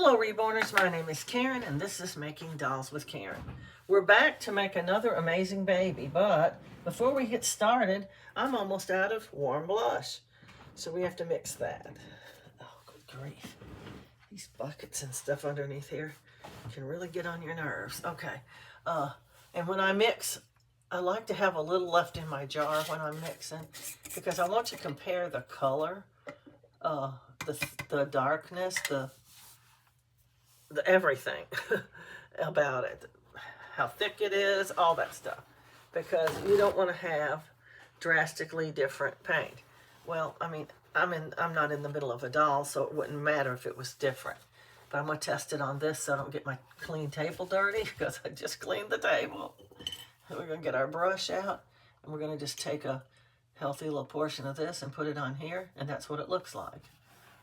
Hello Reborners, my name is Karen and this is Making Dolls with Karen. We're back to make another amazing baby, but before we get started, I'm almost out of warm blush. So we have to mix that. Oh, good grief. These buckets and stuff underneath here can really get on your nerves. Okay, and when I mix, I like to have a little left in my jar when I'm mixing because I want to compare the color, the darkness, the everything about it, how thick it is, all that stuff, because you don't want to have drastically different paint. Well, I mean, I'm not in the middle of a doll, so it wouldn't matter if it was different. But I'm going to test it on this so I don't get my clean table dirty, because I just cleaned the table. We're going to get our brush out, and we're going to just take a healthy little portion of this and put it on here, and that's what it looks like.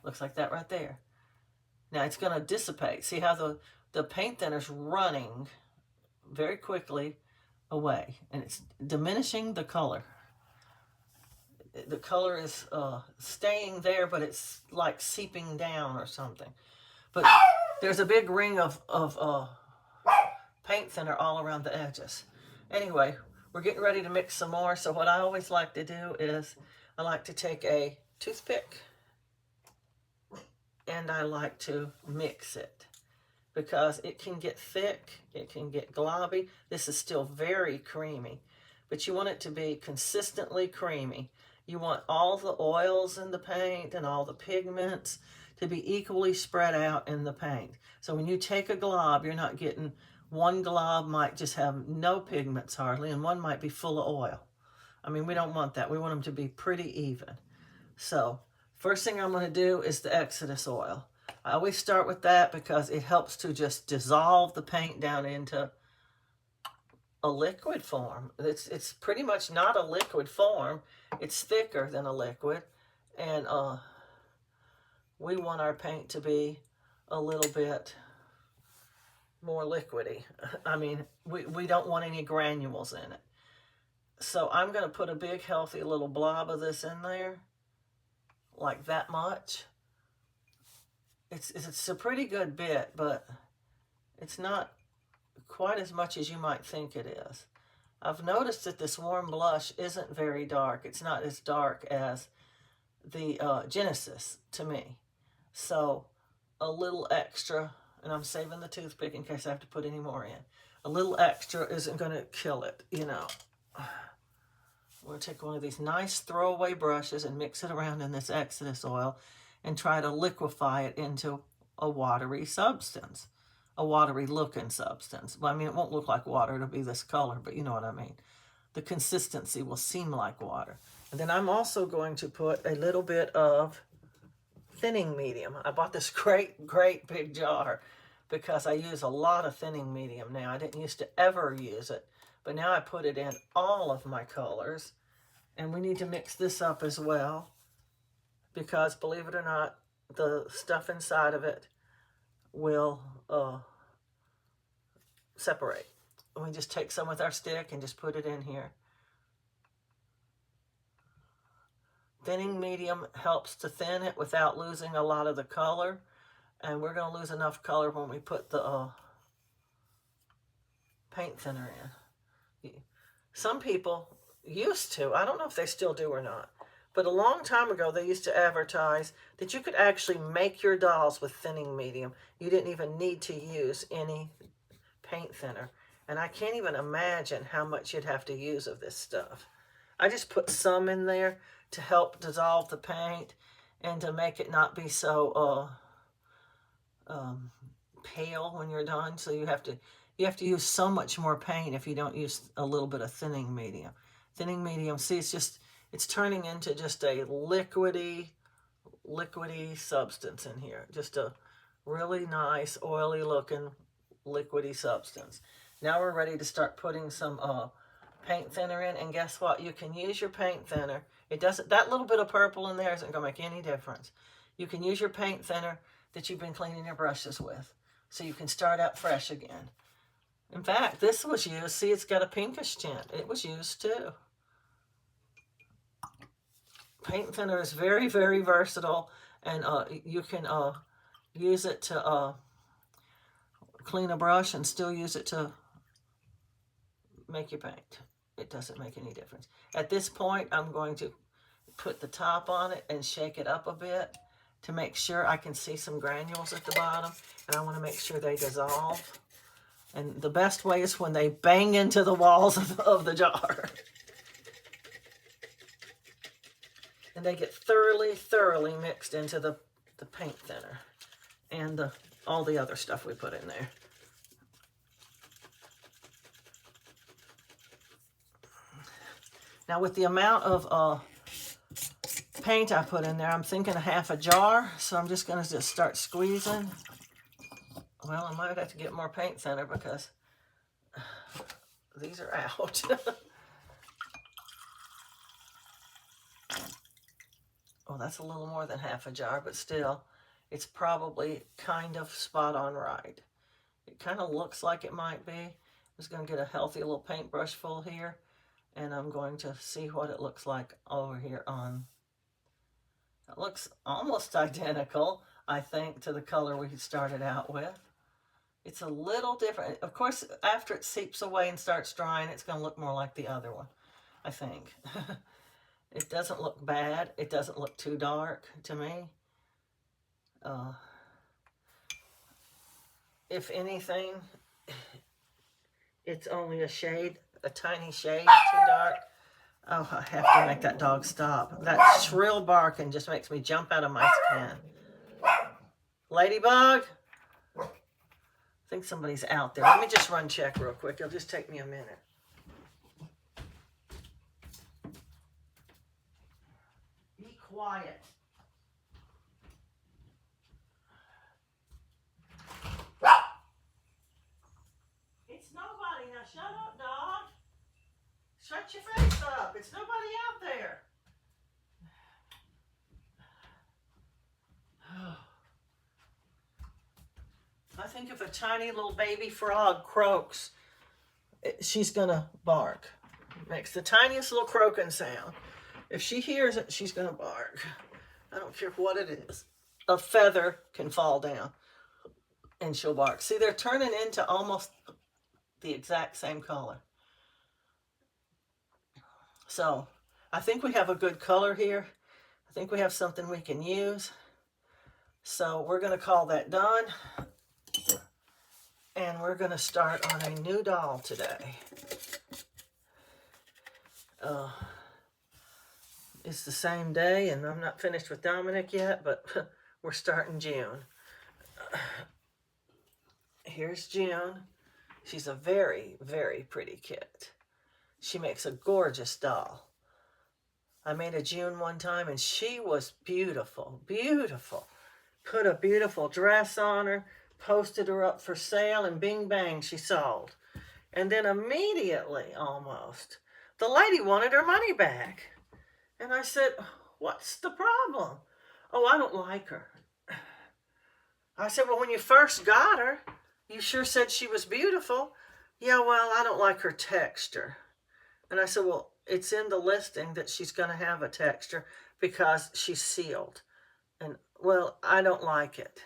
Looks like that right there. Now it's going to dissipate. See how the paint thinner's running very quickly away, and it's diminishing the color. The color is staying there, but it's like seeping down or something. But there's a big ring of paint thinner all around the edges. Anyway, we're getting ready to mix some more. So what I always like to do is I like to take a toothpick and I like to mix it because it can get thick, it can get globby. This is still very creamy, but you want it to be consistently creamy. You want all the oils in the paint and all the pigments to be equally spread out in the paint. So when you take a glob, you're not getting, one glob might just have no pigments hardly, and one might be full of oil. I mean, we don't want that. We want them to be pretty even. So first thing I'm going to do is the Exodus oil. I always start with that because it helps to just dissolve the paint down into a liquid form. It's pretty much not a liquid form. It's thicker than a liquid, and we want our paint to be a little bit more liquidy. I mean, we don't want any granules in it. So I'm going to put a big healthy little blob of this in there, like that much. It's a pretty good bit, but it's not quite as much as you might think it is. I've noticed that this warm blush isn't very dark. It's not as dark as the Genesis to me. So a little extra, and I'm saving the toothpick in case I have to put any more in. A little extra isn't going to kill it, you know. We're going to take one of these nice throwaway brushes and mix it around in this Exodus oil and try to liquefy it into a watery substance, a watery looking substance. Well, I mean, it won't look like water, it'll be this color, but you know what I mean. The consistency will seem like water. And then I'm also going to put a little bit of thinning medium. I bought this great big jar because I use a lot of thinning medium now. I didn't used to ever use it, but now I put it in all of my colors. And we need to mix this up as well because, believe it or not, the stuff inside of it will separate. We just take some with our stick and just put it in here. Thinning medium helps to thin it without losing a lot of the color. And we're going to lose enough color when we put the paint thinner in. Some people used to, I don't know if they still do or not, but a long time ago they used to advertise that you could actually make your dolls with thinning medium. You didn't even need to use any paint thinner. And I can't even imagine how much you'd have to use of this stuff. I just put some in there to help dissolve the paint and to make it not be so pale when you're done. So you have to use so much more paint if you don't use a little bit of thinning medium. Thinning medium, see, it's turning into just a liquidy substance in here. Just a really nice, oily looking liquidy substance. Now we're ready to start putting some paint thinner in, and guess what? You can use your paint thinner. It doesn't, that little bit of purple in there isn't going to make any difference. You can use your paint thinner that you've been cleaning your brushes with, so you can start out fresh again. In fact, this was used, see, it's got a pinkish tint. It was used too. Paint thinner is very, very versatile, and you can use it to clean a brush and still use it to make your paint. It doesn't make any difference. At this point, I'm going to put the top on it and shake it up a bit to make sure I can see some granules at the bottom, and I want to make sure they dissolve. And the best way is when they bang into the walls of the jar. And they get thoroughly mixed into the paint thinner and all the other stuff we put in there. Now with the amount of paint I put in there, I'm thinking a half a jar, so I'm just going to just start squeezing. Well, I might have to get more paint thinner because these are out. Oh, that's a little more than half a jar, but still, it's probably kind of spot on right. It kind of looks like it might be. I'm just going to get a healthy little paintbrush full here, and I'm going to see what it looks like over here on. It looks almost identical, I think, to the color we started out with. It's a little different. Of course, after it seeps away and starts drying, it's going to look more like the other one, I think. It doesn't look bad. It doesn't look too dark to me. If anything, it's only a shade, a tiny shade too dark. Oh, I have to make that dog stop. That shrill barking just makes me jump out of my skin. Ladybug? I think somebody's out there. Let me just run check real quick. It'll just take me a minute. Be quiet. It's nobody. Now shut up, dog. Shut your face up. It's nobody out there. I think if a tiny little baby frog croaks, she's gonna bark. Makes the tiniest little croaking sound. If she hears it, she's gonna bark. I don't care what it is. A feather can fall down and she'll bark. See, they're turning into almost the exact same color. So I think we have a good color here. I think we have something we can use. So we're going to call that done. And we're going to start on a new doll today. It's the same day, and I'm not finished with Dominic yet, but we're starting June. Here's June. She's a very, very pretty kit. She makes a gorgeous doll. I made a June one time, and she was beautiful, beautiful. Put a beautiful dress on her, posted her up for sale, and bing bang, she sold. And then immediately, almost, the lady wanted her money back. And I said, what's the problem? Oh, I don't like her. I said, well, when you first got her, you sure said she was beautiful. Yeah, well, I don't like her texture. And I said, well, it's in the listing that she's going to have a texture because she's sealed. And, well, I don't like it.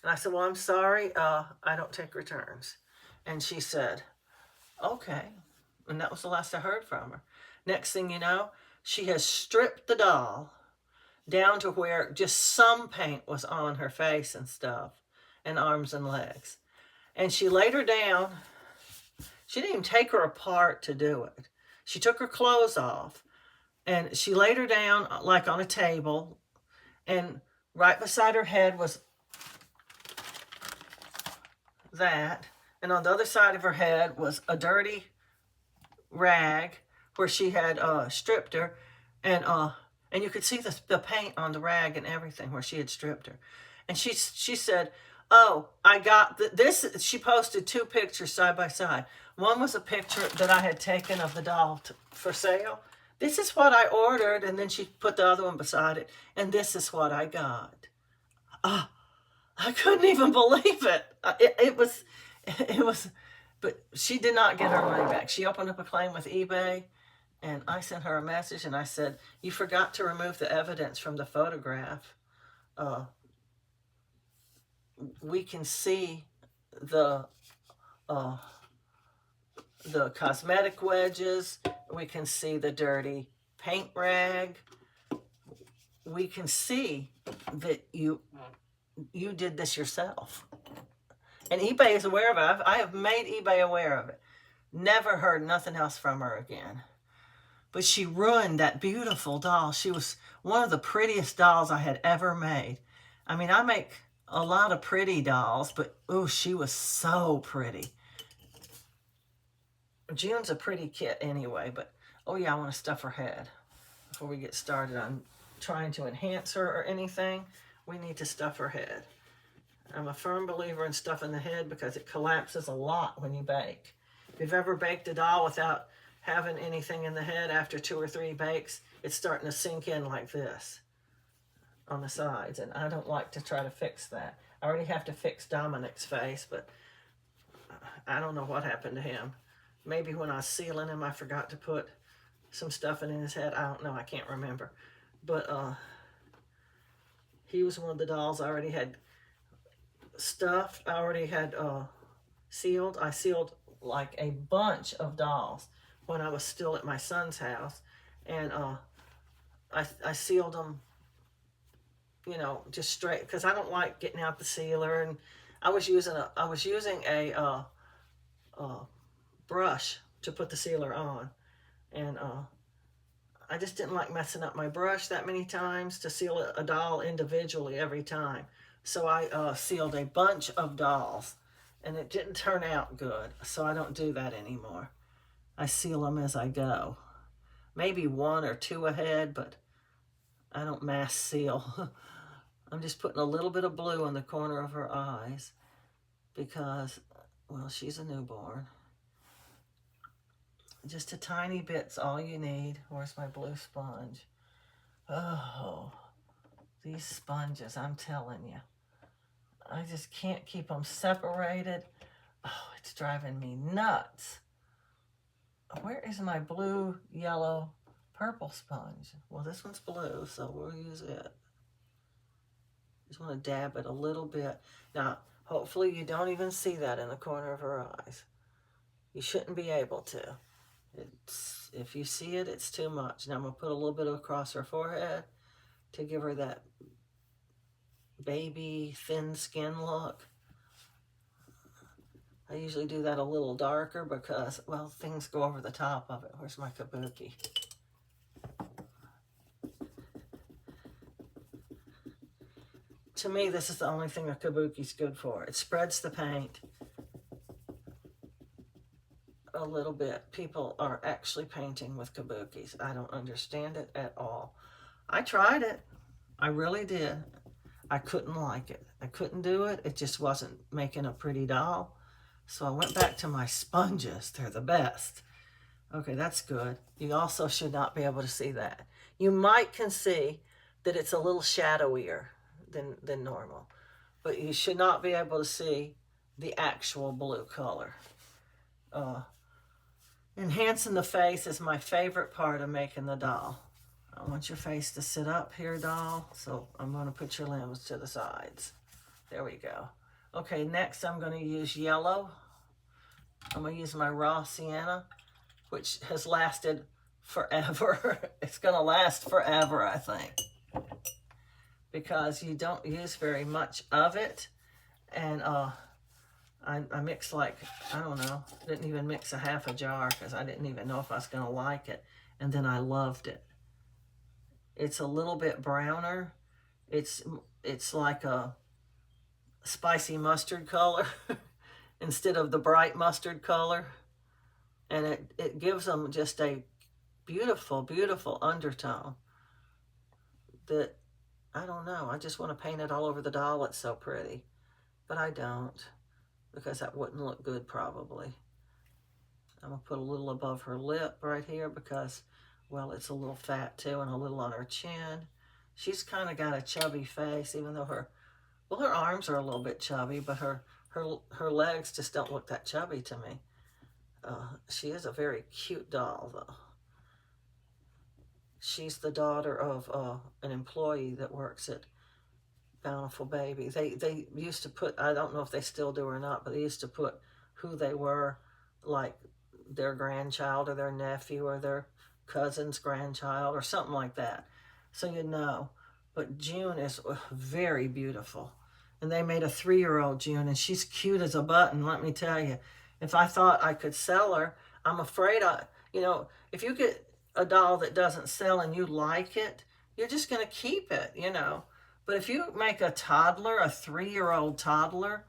And I said, well, I'm sorry, I don't take returns. And she said, okay. And that was the last I heard from her. Next thing you know, she has stripped the doll down to where just some paint was on her face and stuff, and arms and legs. And she laid her down. She didn't even take her apart to do it. She took her clothes off, and she laid her down like on a table, and right beside her head was that, and on the other side of her head was a dirty rag where she had stripped her, and you could see the paint on the rag and everything where she had stripped her. And she said, oh, I got this. She posted two pictures side by side. One was a picture that I had taken of the doll for sale. This is what I ordered, and then she put the other one beside it, and this is what I got. I couldn't even believe it. It was, but she did not get her money back. She opened up a claim with eBay, and I sent her a message, and I said, you forgot to remove the evidence from the photograph. we can see the uh, the cosmetic wedges. We can see the dirty paint rag. We can see that you did this yourself. And eBay is aware of it. I have made eBay aware of it. Never heard nothing else from her again. But she ruined that beautiful doll. She was one of the prettiest dolls I had ever made. I mean, I make a lot of pretty dolls, but ooh, she was so pretty. June's a pretty kit anyway, but oh yeah, I want to stuff her head. Before we get started on trying to enhance her or anything, we need to stuff her head. I'm a firm believer in stuffing the head because it collapses a lot when you bake. If you've ever baked a doll without having anything in the head, after 2 or 3 bakes, it's starting to sink in like this on the sides, and I don't like to try to fix that. I already have to fix Dominic's face, but I don't know what happened to him. Maybe when I was sealing him, I forgot to put some stuffing in his head. I don't know. I can't remember. But he was one of the dolls I already had stuffed. I already had sealed. I sealed like a bunch of dolls when I was still at my son's house. And I sealed them, you know, just straight, because I don't like getting out the sealer. And I was using a brush to put the sealer on. And I just didn't like messing up my brush that many times to seal a doll individually every time. So I sealed a bunch of dolls, and it didn't turn out good. So I don't do that anymore. I seal them as I go. Maybe 1 or 2 ahead, but I don't mass seal. I'm just putting a little bit of blue in the corner of her eyes because, well, she's a newborn. Just a tiny bit's all you need. Where's my blue sponge? Oh, these sponges, I'm telling you. I just can't keep them separated. Oh, it's driving me nuts. Where is my blue, yellow, purple sponge? Well, this one's blue, so we'll use it. Just want to dab it a little bit. Now, hopefully you don't even see that in the corner of her eyes. You shouldn't be able to. If you see it, it's too much. Now I'm going to put a little bit across her forehead to give her that baby thin skin look. I usually do that a little darker because, well, things go over the top of it. Where's my kabuki? To me, this is the only thing a kabuki's good for. It spreads the paint a little bit. People are actually painting with kabukis. I don't understand it at all. I tried it. I really did. I couldn't like it. I couldn't do it. It just wasn't making a pretty doll. So I went back to my sponges. They're the best. Okay, that's good. You also should not be able to see that. You can see that it's a little shadowier than normal, but you should not be able to see the actual blue color. Enhancing the face is my favorite part of making the doll. I want your face to sit up here, doll, so I'm going to put your limbs to the sides. There we go. Okay, next I'm going to use yellow. I'm going to use my raw sienna, which has lasted forever. It's going to last forever, I think, because you don't use very much of it. And I mixed like, I don't know, didn't even mix a half a jar because I didn't even know if I was going to like it. And then I loved it. It's a little bit browner. It's like a spicy mustard color instead of the bright mustard color. And it gives them just a beautiful, beautiful undertone that, I don't know, I just want to paint it all over the doll. It's so pretty. But I don't, because that wouldn't look good probably. I'm going to put a little above her lip right here because, well, it's a little fat too, and a little on her chin. She's kind of got a chubby face, even though her arms are a little bit chubby, but her legs just don't look that chubby to me. She is a very cute doll, though. She's the daughter of an employee that works at Bountiful Baby. They used to put, I don't know if they still do or not, but they used to put who they were, like their grandchild or their nephew or their cousin's grandchild or something like that. So you know. But June is very beautiful. And they made a 3-year-old June, and she's cute as a button, let me tell you. If I thought I could sell her, I'm afraid if you get a doll that doesn't sell and you like it, you're just going to keep it, But if you make a toddler, a 3-year-old toddler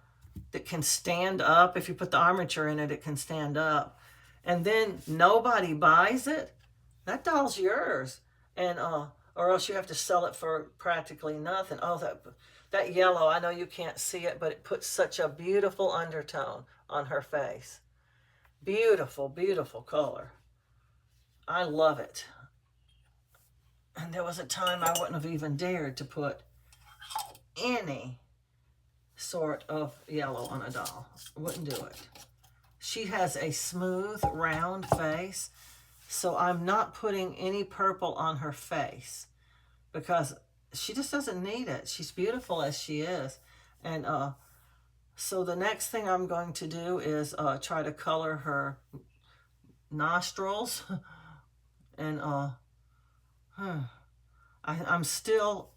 that can stand up, if you put the armature in it, it can stand up, and then nobody buys it, that doll's yours. And or else you have to sell it for practically nothing. Oh, that yellow, I know you can't see it, but it puts such a beautiful undertone on her face. Beautiful, beautiful color. I love it. And there was a time I wouldn't have even dared to put any sort of yellow on a doll. Wouldn't do it. She has a smooth, round face, so I'm not putting any purple on her face because she just doesn't need it. She's beautiful as she is. And so the next thing I'm going to do is try to color her nostrils. And I'm still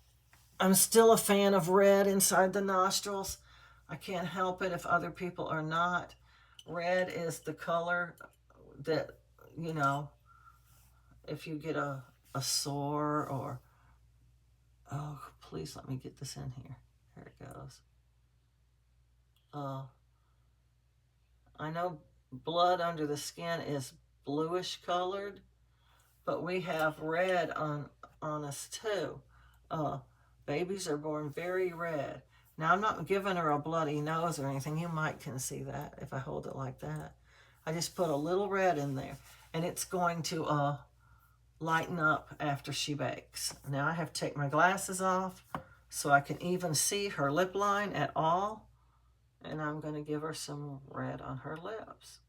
a fan of red inside the nostrils. I can't help it if other people are not. Red is the color that, if you get a sore or, oh, please let me get this in here. Here it goes. I know blood under the skin is bluish colored, but we have red on us too. Babies are born very red. Now, I'm not giving her a bloody nose or anything. You can see that if I hold it like that. I just put a little red in there, and it's going to lighten up after she bakes. Now, I have to take my glasses off so I can even see her lip line at all, and I'm going to give her some red on her lips.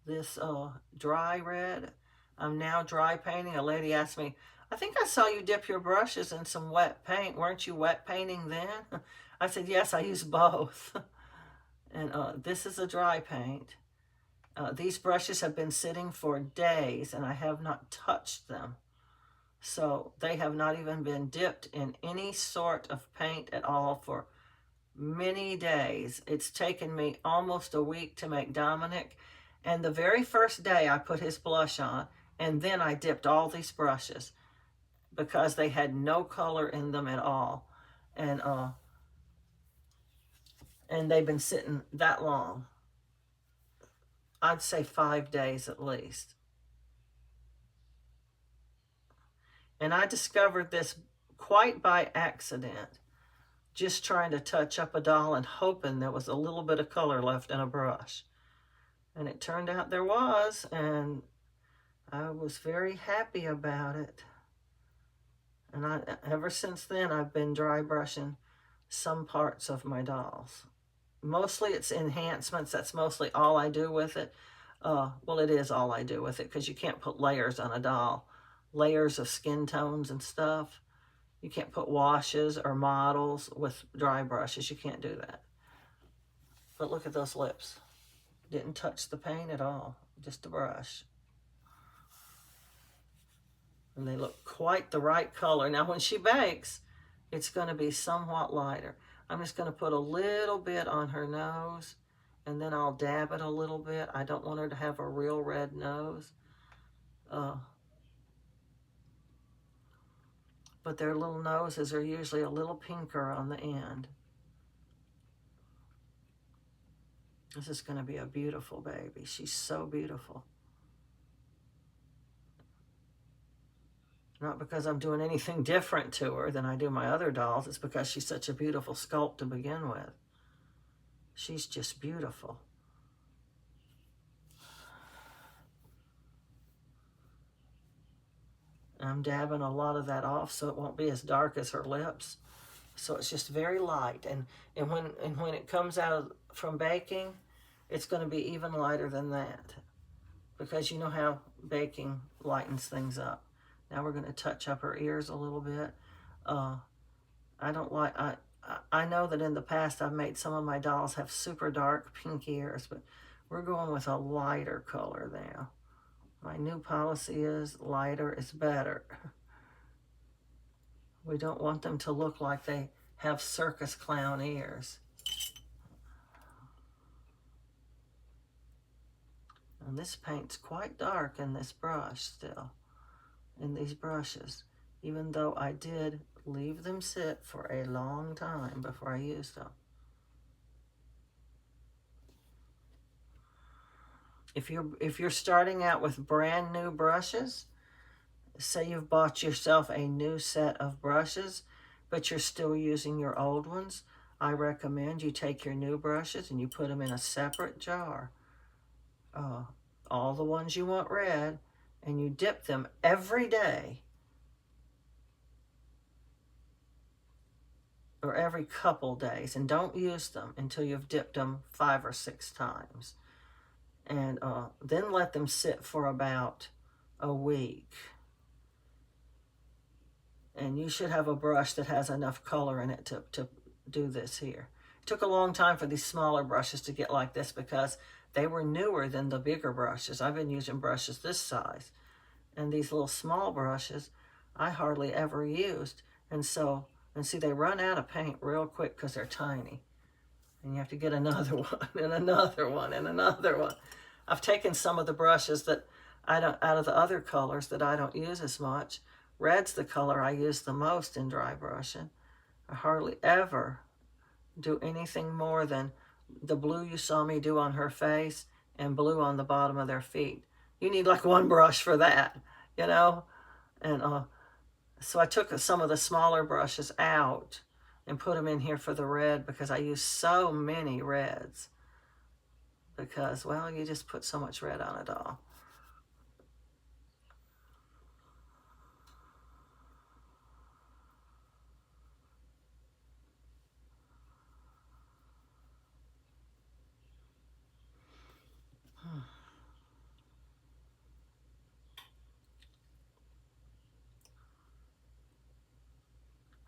This dry red, I'm now dry painting. A lady asked me, I think I saw you dip your brushes in some wet paint. Weren't you wet painting then? I said, yes, I use both. And this is a dry paint. These brushes have been sitting for days, and I have not touched them. So they have not even been dipped in any sort of paint at all for many days. It's taken me almost a week to make Dominic. And the very first day I put his blush on, and then I dipped all these brushes because they had no color in them at all. And they've been sitting that long. I'd say 5 days at least. And I discovered this quite by accident, just trying to touch up a doll and hoping there was a little bit of color left in a brush. And it turned out there was, and I was very happy about it. And ever since then, I've been dry brushing some parts of my dolls. Mostly it's enhancements. That's mostly all I do with it. Well, it is all I do with it because you can't put layers on a doll. Layers of skin tones and stuff. You can't put washes or models with dry brushes. You can't do that. But look at those lips. Didn't touch the paint at all. Just a brush. And they look quite the right color. Now, when she bakes, it's going to be somewhat lighter. I'm just going to put a little bit on her nose, and then I'll dab it a little bit. I don't want her to have a real red nose. But their little noses are usually a little pinker on the end. This is going to be a beautiful baby. She's so beautiful. Not because I'm doing anything different to her than I do my other dolls. It's because she's such a beautiful sculpt to begin with. She's just beautiful. I'm dabbing a lot of that off so it won't be as dark as her lips. So it's just very light. And when it comes out from baking, it's going to be even lighter than that. Because you know how baking lightens things up. Now we're going to touch up her ears a little bit. I don't like, I know that in the past I've made some of my dolls have super dark pink ears, but we're going with a lighter color now. My new policy is lighter is better. We don't want them to look like they have circus clown ears. And this paint's quite dark in this brush still, in these brushes, even though I did leave them sit for a long time before I used them. If you're starting out with brand new brushes, say you've bought yourself a new set of brushes, but you're still using your old ones, I recommend you take your new brushes and you put them in a separate jar. All the ones you want red, and you dip them every day or every couple days, and don't use them until you've dipped them 5 or 6 times. And then let them sit for about a week. And you should have a brush that has enough color in it to do this here. It took a long time for these smaller brushes to get like this because they were newer than the bigger brushes. I've been using brushes this size. And these little small brushes, I hardly ever used. And see, they run out of paint real quick because they're tiny. And you have to get another one, and another one, and another one. I've taken some of the brushes that out of the other colors that I don't use as much. Red's the color I use the most in dry brushing. I hardly ever do anything more than the blue you saw me do on her face and blue on the bottom of their feet. You need like one brush for that, you know? And so I took some of the smaller brushes out and put them in here for the red because I use so many reds. Because, well, you just put so much red on a doll.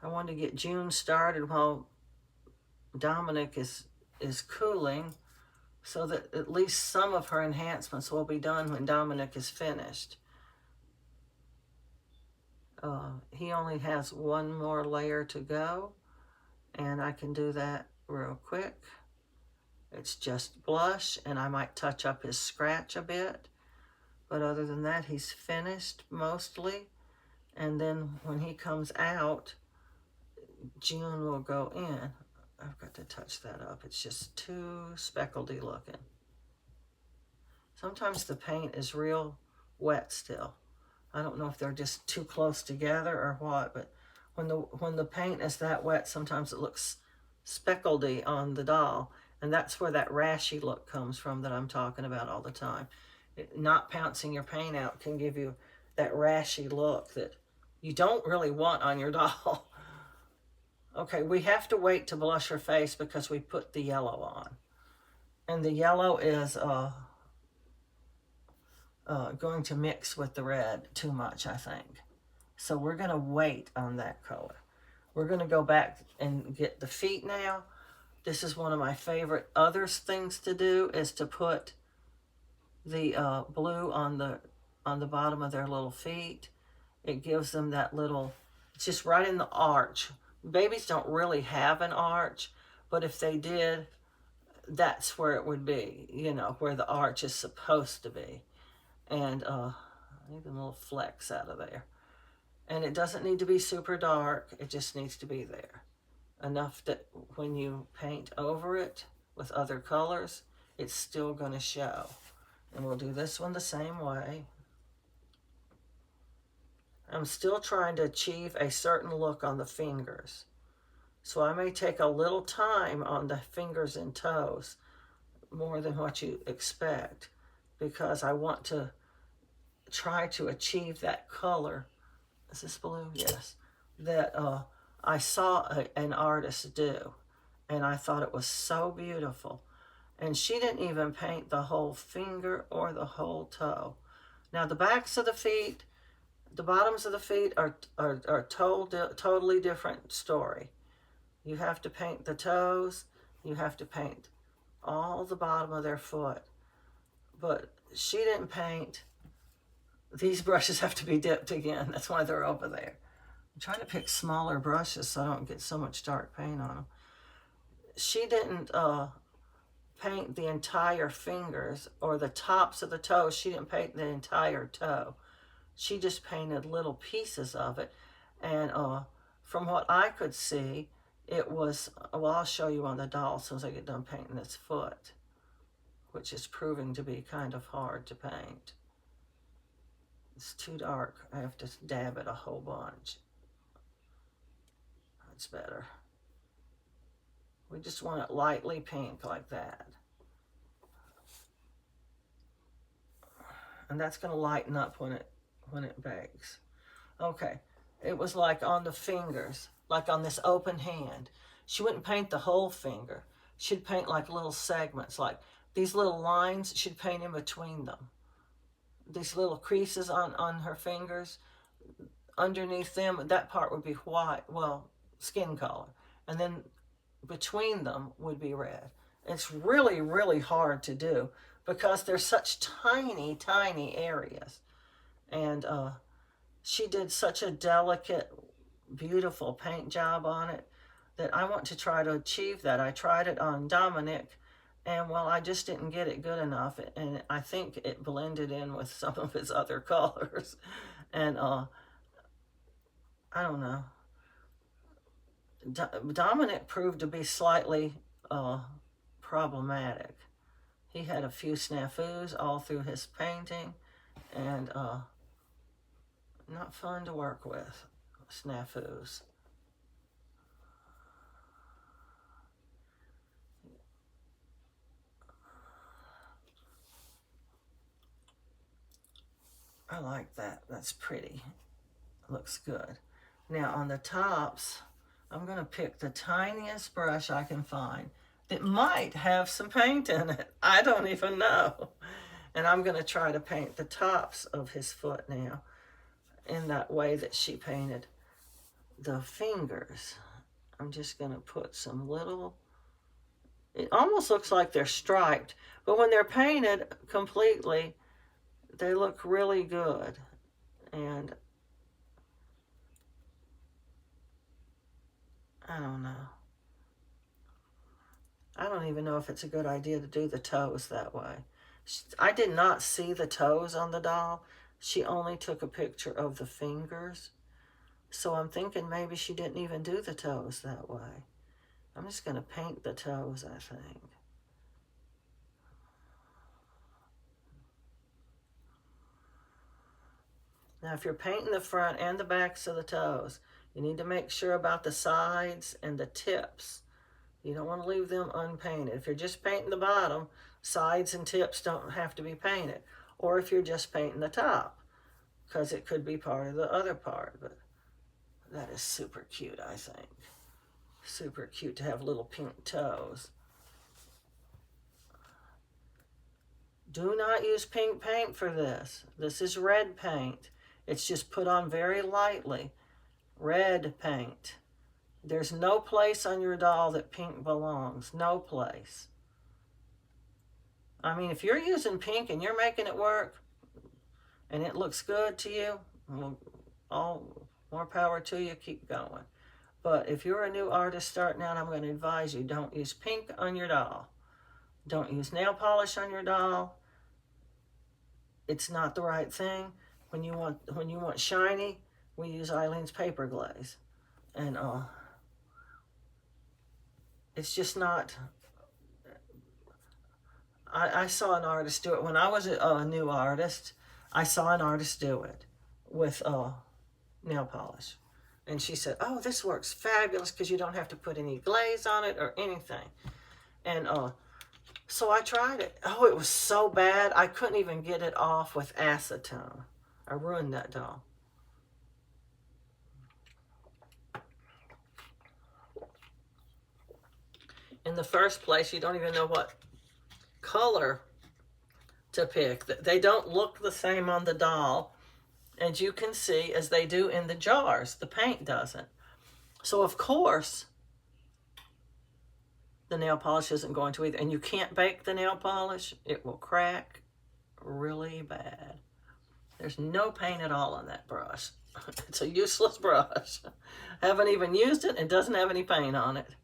I wanted to get June started while Dominic is cooling, so that at least some of her enhancements will be done when Dominic is finished. He only has one more layer to go, and I can do that real quick. It's just blush, and I might touch up his scratch a bit, but other than that, he's finished mostly. And then when he comes out, June will go in. I've got to touch that up. It's just too speckledy looking. Sometimes the paint is real wet still. I don't know if they're just too close together or what, but when the paint is that wet, sometimes it looks speckledy on the doll, and that's where that rashy look comes from that I'm talking about all the time. Not pouncing your paint out can give you that rashy look that you don't really want on your doll. Okay, we have to wait to blush her face because we put the yellow on. And the yellow is going to mix with the red too much, I think. So we're going to wait on that color. We're going to go back and get the feet now. This is one of my favorite other things to do, is to put the blue on the bottom of their little feet. It gives them that little, it's just right in the arch. Babies don't really have an arch, but if they did, that's where it would be, you know, where the arch is supposed to be. And even little flecks out of there. And it doesn't need to be super dark. It just needs to be there. Enough that when you paint over it with other colors, it's still going to show. And we'll do this one the same way. I'm still trying to achieve a certain look on the fingers. So I may take a little time on the fingers and toes, more than what you expect, because I want to try to achieve that color. Is this blue? Yes. That I saw an artist do, and I thought it was so beautiful. And she didn't even paint the whole finger or the whole toe. Now the backs of the feet, the bottoms of the feet are totally different story. You have to paint the toes. You have to paint all the bottom of their foot. But she didn't paint. These brushes have to be dipped again. That's why they're over there. I'm trying to pick smaller brushes so I don't get so much dark paint on them. She didn't paint the entire fingers or the tops of the toes. She didn't paint the entire toe. She just painted little pieces of it. And from what I could see, it was, well, I'll show you on the doll as soon as I get done painting this foot, which is proving to be kind of hard to paint. It's too dark. I have to dab it a whole bunch. That's better. We just want it lightly pink like that. And that's going to lighten up when it bakes. Okay, it was like on the fingers, like on this open hand. She wouldn't paint the whole finger. She'd paint like little segments, like these little lines, she'd paint in between them. These little creases on her fingers, underneath them, that part would be white, well, skin color. And then between them would be red. It's really, really hard to do because they're such tiny, tiny areas. And she did such a delicate, beautiful paint job on it that I want to try to achieve that. I tried it on Dominic, and well, I just didn't get it good enough, and I think it blended in with some of his other colors. And I don't know. Dominic proved to be slightly problematic. He had a few snafus all through his painting, and not fun to work with, snafus. I like that. That's pretty. Looks good. Now on the tops, I'm going to pick the tiniest brush I can find that might have some paint in it. I don't even know. And I'm going to try to paint the tops of his foot now in that way that she painted the fingers. I'm just going to put some little, it almost looks like they're striped, but when they're painted completely, they look really good. And I don't know. I don't even know if it's a good idea to do the toes that way. I did not see the toes on the doll. She only took a picture of the fingers. So I'm thinking maybe she didn't even do the toes that way. I'm just going to paint the toes, I think. Now, if you're painting the front and the backs of the toes, you need to make sure about the sides and the tips. You don't want to leave them unpainted. If you're just painting the bottom, sides and tips don't have to be painted. Or if you're just painting the top, because it could be part of the other part. But that is super cute, I think. Super cute to have little pink toes. Do not use pink paint for this. This is red paint. It's just put on very lightly. Red paint. There's no place on your doll that pink belongs. No place. I mean, if you're using pink and you're making it work and it looks good to you, well, all more power to you. Keep going. But if you're a new artist starting out, I'm going to advise you, don't use pink on your doll. Don't use nail polish on your doll. It's not the right thing. When you want shiny, we use Eileen's paper glaze. And it's just not. I saw an artist do it. When I was a new artist, I saw an artist do it with nail polish. And she said, oh, this works fabulous because you don't have to put any glaze on it or anything. And so I tried it. Oh, it was so bad. I couldn't even get it off with acetone. I ruined that doll. In the first place, you don't even know what color to pick. They don't look the same on the doll. as you can see, as they do in the jars. The paint doesn't. So of course, the nail polish isn't going to either. And you can't bake the nail polish. It will crack really bad. There's no paint at all on that brush. It's a useless brush. Haven't even used it. It doesn't have any paint on it.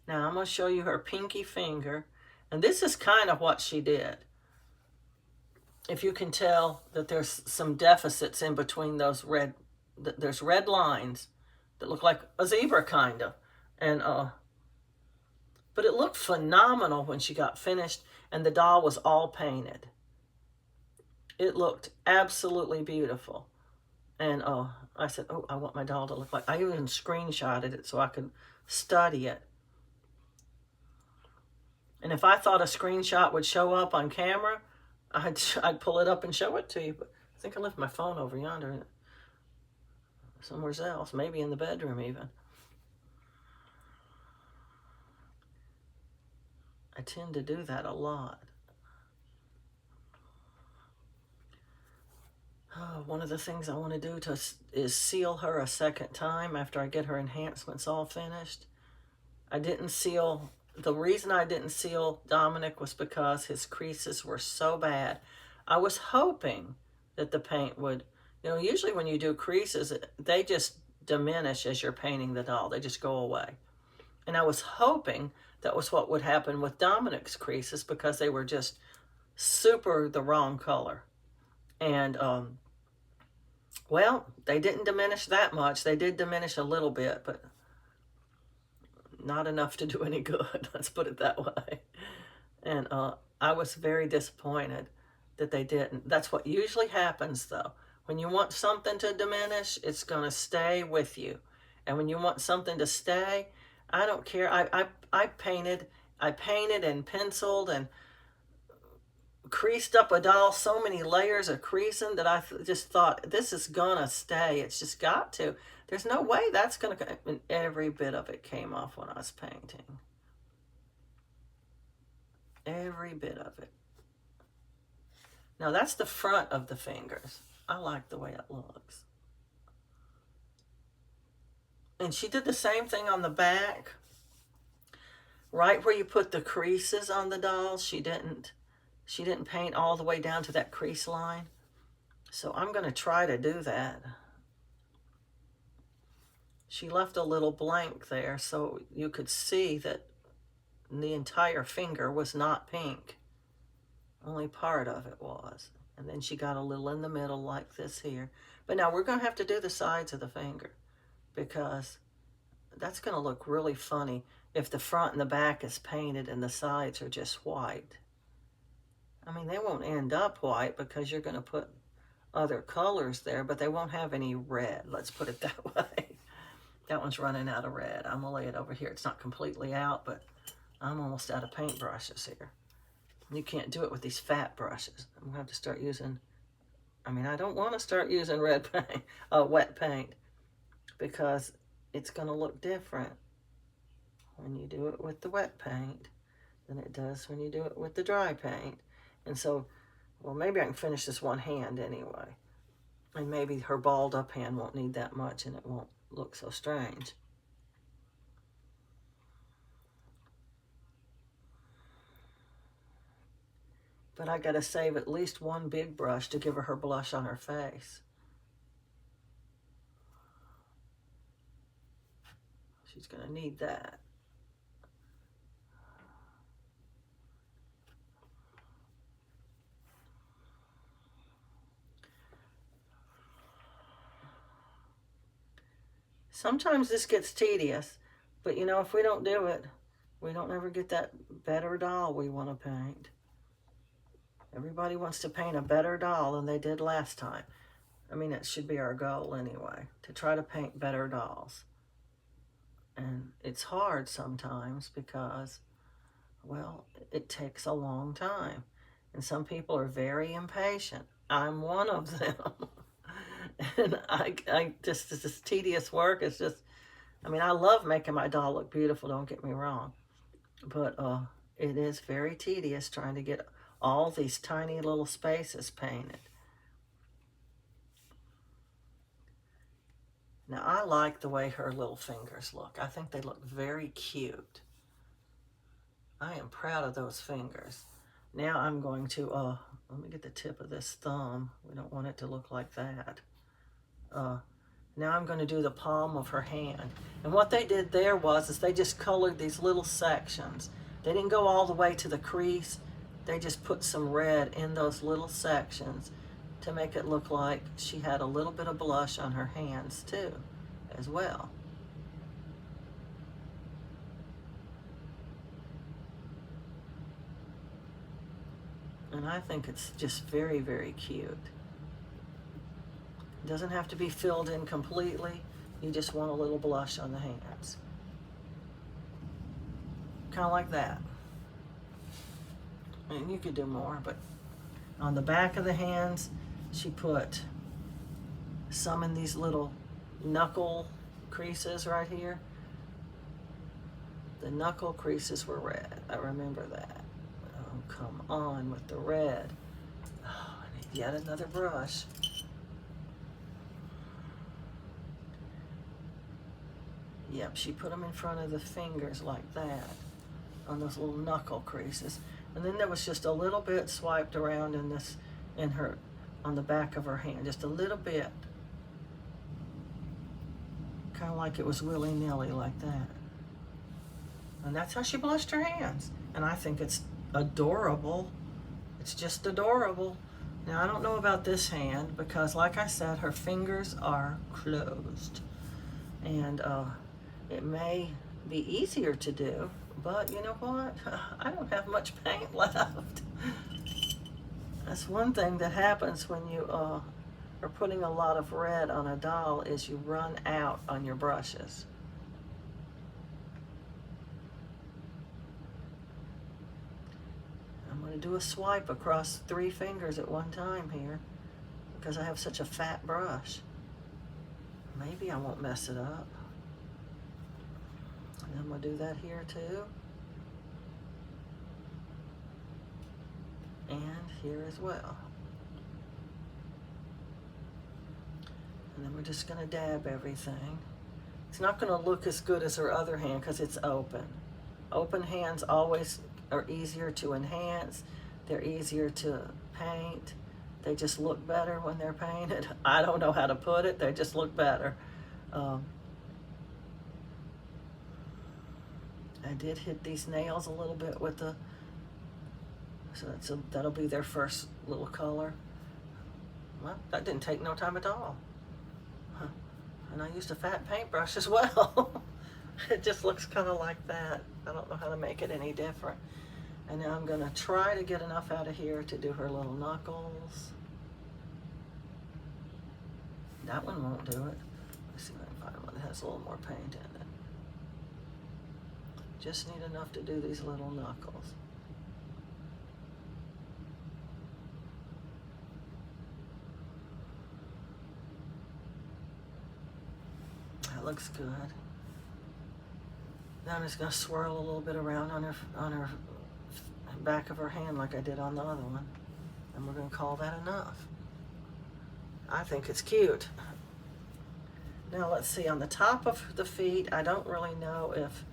Now I'm going to show you her pinky finger. And this is kind of what she did. If you can tell that there's some deficits in between those red, there's red lines that look like a zebra kind of. And but it looked phenomenal when she got finished and the doll was all painted. It looked absolutely beautiful. And I said, oh, I want my doll to look like, I even screenshotted it so I could study it. And if I thought a screenshot would show up on camera, I'd pull it up and show it to you. But I think I left my phone over yonder somewhere else, maybe in the bedroom even. I tend to do that a lot. One of the things I want to do is seal her a second time after I get her enhancements all finished. I didn't seal, the reason I didn't seal Dominic was because his creases were so bad. I was hoping that the paint would, usually when you do creases, they just diminish as you're painting the doll. They just go away. And I was hoping that was what would happen with Dominic's creases because they were just super the wrong color. And, well, they didn't diminish that much. They did diminish a little bit, but not enough to do any good. Let's put it that way. And I was very disappointed that they didn't. That's what usually happens, though. When you want something to diminish, it's going to stay with you. And when you want something to stay, I don't care. I painted and penciled and creased up a doll, so many layers of creasing that I just thought, this is gonna stay. It's just got to. There's no way that's gonna, and every bit of it came off when I was painting. Every bit of it. Now that's the front of the fingers. I like the way it looks. And she did the same thing on the back. Right where you put the creases on the dolls, she didn't paint all the way down to that crease line. So I'm going to try to do that. She left a little blank there so you could see that the entire finger was not pink. Only part of it was. And then she got a little in the middle like this here. But now we're going to have to do the sides of the finger because that's going to look really funny if the front and the back is painted and the sides are just white. I mean, they won't end up white because you're going to put other colors there, but they won't have any red. Let's put it that way. That one's running out of red. I'm going to lay it over here. It's not completely out, but I'm almost out of paint brushes here. You can't do it with these fat brushes. I'm going to have to start using, I don't want to start using red paint, wet paint, because it's going to look different when you do it with the wet paint than it does when you do it with the dry paint. And so, well, maybe I can finish this one hand anyway. And maybe her balled up hand won't need that much and it won't look so strange. But I got to save at least one big brush to give her blush on her face. She's going to need that. Sometimes this gets tedious, but if we don't do it, we don't ever get that better doll we want to paint. Everybody wants to paint a better doll than they did last time. It should be our goal anyway, to try to paint better dolls. And it's hard sometimes because, well, it takes a long time. And some people are very impatient. I'm one of them. And I just, this tedious work is just, I love making my doll look beautiful, don't get me wrong. But It is very tedious trying to get all these tiny little spaces painted. Now, I like the way her little fingers look. I think they look very cute. I am proud of those fingers. Now I'm going to, let me get the tip of this thumb. We don't want it to look like that. Now I'm going to do the palm of her hand. And what they did there is they just colored these little sections. They didn't go all the way to the crease. They just put some red in those little sections to make it look like she had a little bit of blush on her hands too, as well. And I think it's just very, very cute. It doesn't have to be filled in completely. You just want a little blush on the hands. Kind of like that. And you could do more, but on the back of the hands, she put some in these little knuckle creases right here. The knuckle creases were red. I remember that. Oh, come on with the red. Oh, I need yet another brush. Yep, she put them in front of the fingers like that on those little knuckle creases. And then there was just a little bit swiped around on the back of her hand, just a little bit. Kind of like it was willy-nilly like that. And that's how she blushed her hands. And I think it's adorable. It's just adorable. Now, I don't know about this hand because, like I said, her fingers are closed. And it may be easier to do, but you know what? I don't have much paint left. That's one thing that happens when you are putting a lot of red on a doll is you run out on your brushes. I'm going to do a swipe across 3 fingers at one time here because I have such a fat brush. Maybe I won't mess it up. And I'm going to do that here too. And here as well. And then we're just going to dab everything. It's not going to look as good as her other hand because it's open. Open hands always are easier to enhance. They're easier to paint. They just look better when they're painted. I don't know how to put it. They just look better. I did hit these nails a little bit with the, so that'll be their first little color. Well, that didn't take no time at all. Huh. And I used a fat paintbrush as well. It just looks kind of like that. I don't know how to make it any different. And now I'm gonna try to get enough out of here to do her little knuckles. That one won't do it. Let's see if I can find one that has a little more paint in it. Just need enough to do these little knuckles. That looks good. Now I'm just gonna swirl a little bit around on her back of her hand like I did on the other one. And we're gonna call that enough. I think it's cute. Now let's see, on the top of the feet, I don't really know if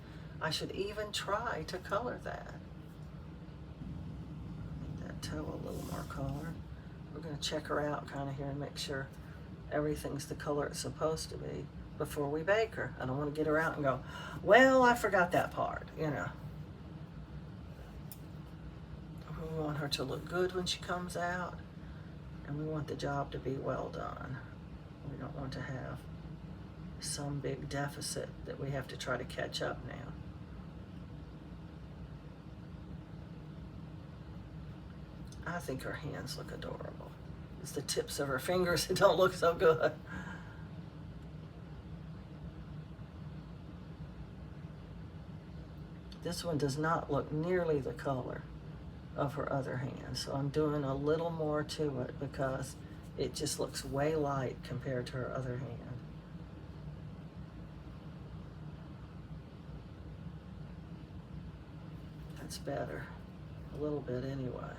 I should even try to color that. Make that toe a little more color. We're gonna check her out kind of here and make sure everything's the color it's supposed to be before we bake her. I don't want to get her out and go, well, I forgot that part, you know. We want her to look good when she comes out, and we want the job to be well done. We don't want to have some big deficit that we have to try to catch up now. I think her hands look adorable. It's the tips of her fingers that don't look so good. This one does not look nearly the color of her other hand, so I'm doing a little more to it because it just looks way light compared to her other hand. That's better. A little bit anyway.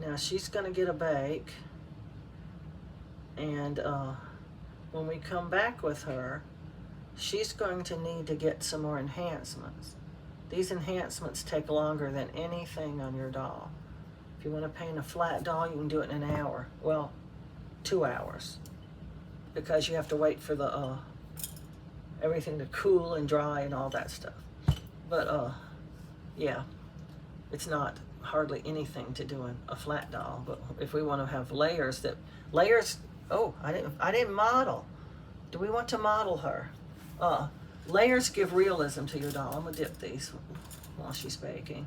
Now she's going to get a bake, and when we come back with her, she's going to need to get some more enhancements. These enhancements take longer than anything on your doll. If you want to paint a flat doll, you can do it in an hour. Well, 2 hours, because you have to wait for the everything to cool and dry and all that stuff. But yeah, it's not hardly anything to do in a flat doll. But if we want to have layers, oh, I didn't model. Do we want to model her? Layers give realism to your doll. I'm gonna dip these while she's baking.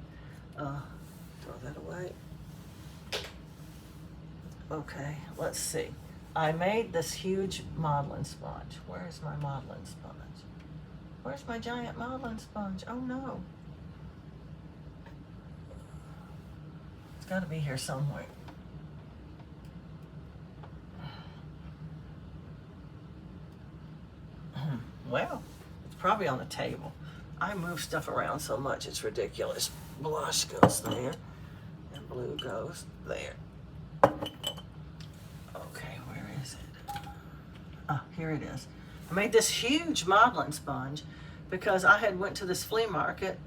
Throw that away. Okay, let's see. I made this huge modeling sponge. Where is my modeling sponge? Where's my giant modeling sponge? Oh no. It's got to be here somewhere. Well, it's probably on the table. I move stuff around so much, it's ridiculous. Blush goes there, and blue goes there. Okay, where is it? Oh, here it is. I made this huge modeling sponge because I had went to this flea market.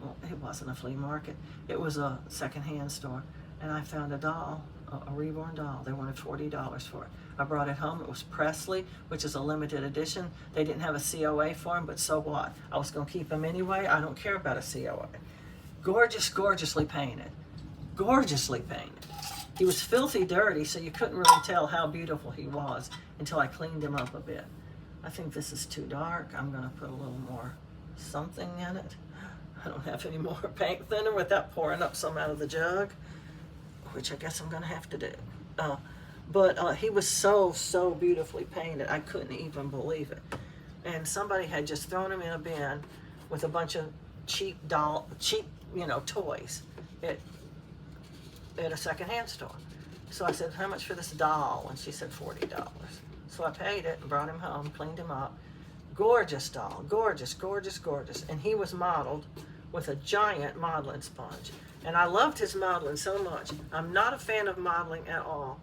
Well, it wasn't a flea market. It was a secondhand store, and I found a doll, a reborn doll. They wanted $40 for it. I brought it home. It was Presley, which is a limited edition. They didn't have a COA for him, but so what? I was going to keep him anyway. I don't care about a COA. Gorgeous, gorgeously painted. Gorgeously painted. He was filthy dirty, so you couldn't really tell how beautiful he was until I cleaned him up a bit. I think this is too dark. I'm going to put a little more something in it. I don't have any more paint thinner without pouring up some out of the jug, which I guess I'm going to have to do. But he was so beautifully painted, I couldn't even believe it. And somebody had just thrown him in a bin with a bunch of cheap, toys at a secondhand store. So I said, how much for this doll? And she said $40. So I paid it and brought him home, cleaned him up. Gorgeous doll, gorgeous, gorgeous, gorgeous. And he was modeled with a giant modeling sponge. And I loved his modeling so much. I'm not a fan of modeling at all,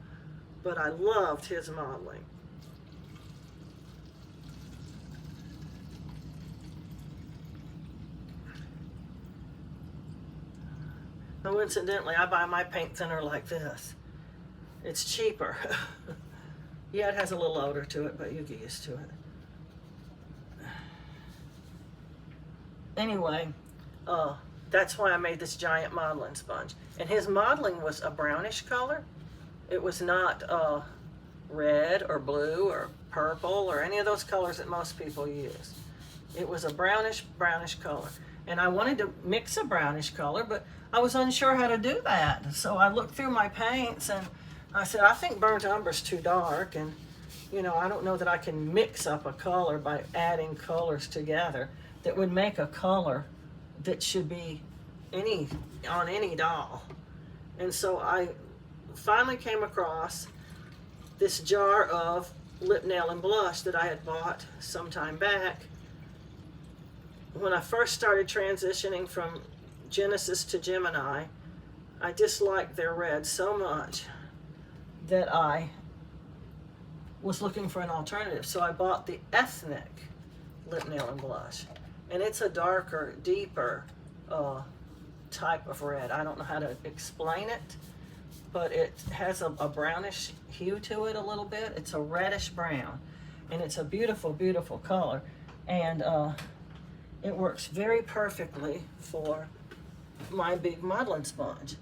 but I loved his modeling. Coincidentally, I buy my paint thinner like this. It's cheaper. Yeah, it has a little odor to it, but you get used to it. Anyway, that's why I made this giant modeling sponge. And his modeling was a brownish color. It was not red or blue or purple or any of those colors that most people use. It was a brownish color. And I wanted to mix a brownish color, but I was unsure how to do that. So I looked through my paints and I said, I think burnt umber's too dark, and I don't know that I can mix up a color by adding colors together that would make a color that should be on any doll. And so I finally came across this jar of lip, nail, and blush that I had bought some time back. When I first started transitioning from Genesis to Gemini, I disliked their red so much that I was looking for an alternative. So I bought the Ethnic lip, nail, and blush. And it's a darker, deeper type of red. I don't know how to explain it, but it has a brownish hue to it a little bit. It's a reddish brown, and it's a beautiful, beautiful color. And it works very perfectly for my big modeling sponge.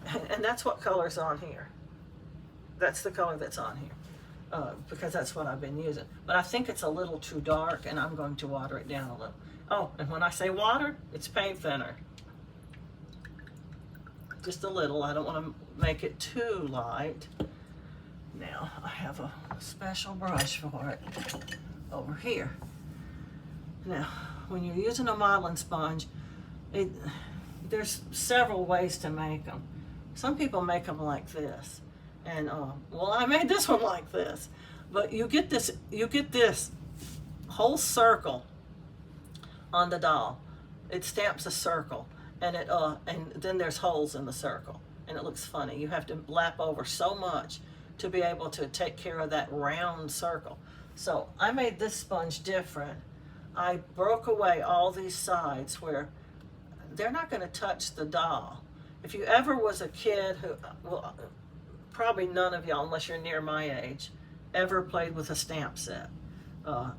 And that's what color's on here. That's the color that's on here, because that's what I've been using. But I think it's a little too dark, and I'm going to water it down a little. Oh, and when I say water, it's paint thinner. Just a little. I don't want to make it too light. Now, I have a special brush for it over here. Now, when you're using a modeling sponge, there's several ways to make them. Some people make them like this. And, well, I made this one like this. But you get this whole circle on the doll. It stamps a circle, and then there's holes in the circle, and it looks funny. You have to lap over so much to be able to take care of that round circle. So I made this sponge different. I broke away all these sides where they're not going to touch the doll. If you ever was a kid who, well, probably none of y'all, unless you're near my age, ever played with a stamp set. Uh,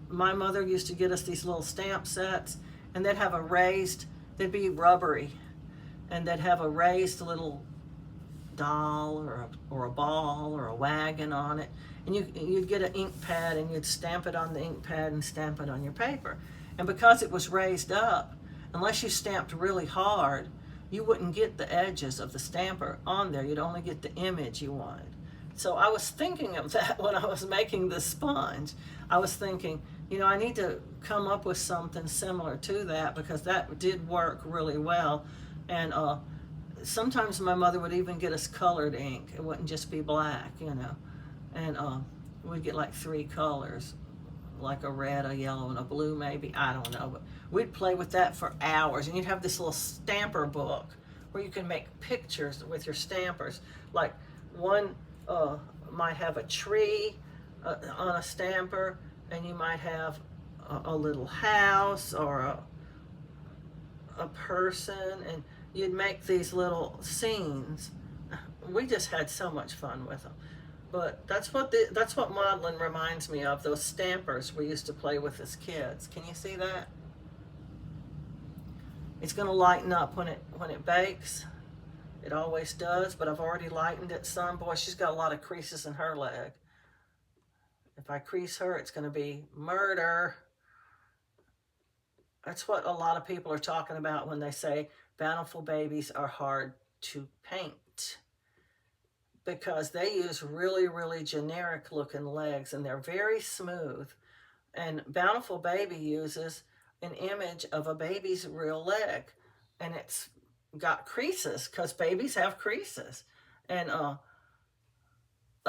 my mother used to get us these little stamp sets, and they'd have a raised, they'd be rubbery, and they'd have a raised little doll or a ball or a wagon on it, and you'd get an ink pad and you'd stamp it on the ink pad and stamp it on your paper. And because it was raised up, unless you stamped really hard, you wouldn't get the edges of the stamper on there. You'd only get the image you wanted. So I was thinking of that when I was making the sponge. I was thinking, you know, I need to come up with something similar to that, because that did work really well. And sometimes my mother would even get us colored ink. It wouldn't just be black, you know. And we'd get like 3 colors, like a red, a yellow, and a blue maybe. I don't know. But we'd play with that for hours. And you'd have this little stamper book where you can make pictures with your stampers. Like one might have a tree on a stamper, and you might have a little house or a person, and you'd make these little scenes. We just had so much fun with them. But that's what modeling reminds me of, those stampers we used to play with as kids. Can you see that? It's going to lighten up when it bakes. It always does, but I've already lightened it some. Boy, she's got a lot of creases in her leg. If I crease her, it's going to be murder. That's what a lot of people are talking about when they say Bountiful babies are hard to paint, because they use really, really generic looking legs, and they're very smooth. And Bountiful Baby uses an image of a baby's real leg, and it's got creases because babies have creases. And a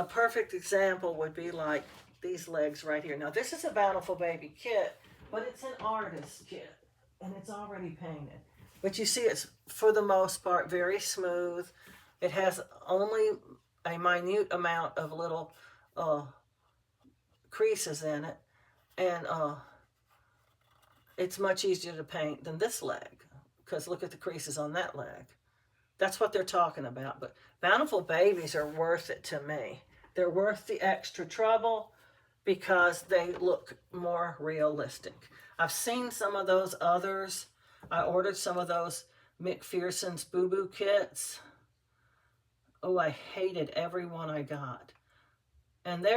perfect example would be like these legs right here. Now this is a Bountiful Baby kit, but it's an artist kit, and it's already painted. But you see, it's for the most part very smooth. It has only a minute amount of little creases in it, and it's much easier to paint than this leg, because look at the creases on that leg. That's what they're talking about. But Bountiful babies are worth it to me. They're worth the extra trouble because they look more realistic. I've seen some of those others. I ordered some of those McPherson's Boo Boo kits. Oh, I hated every one I got. And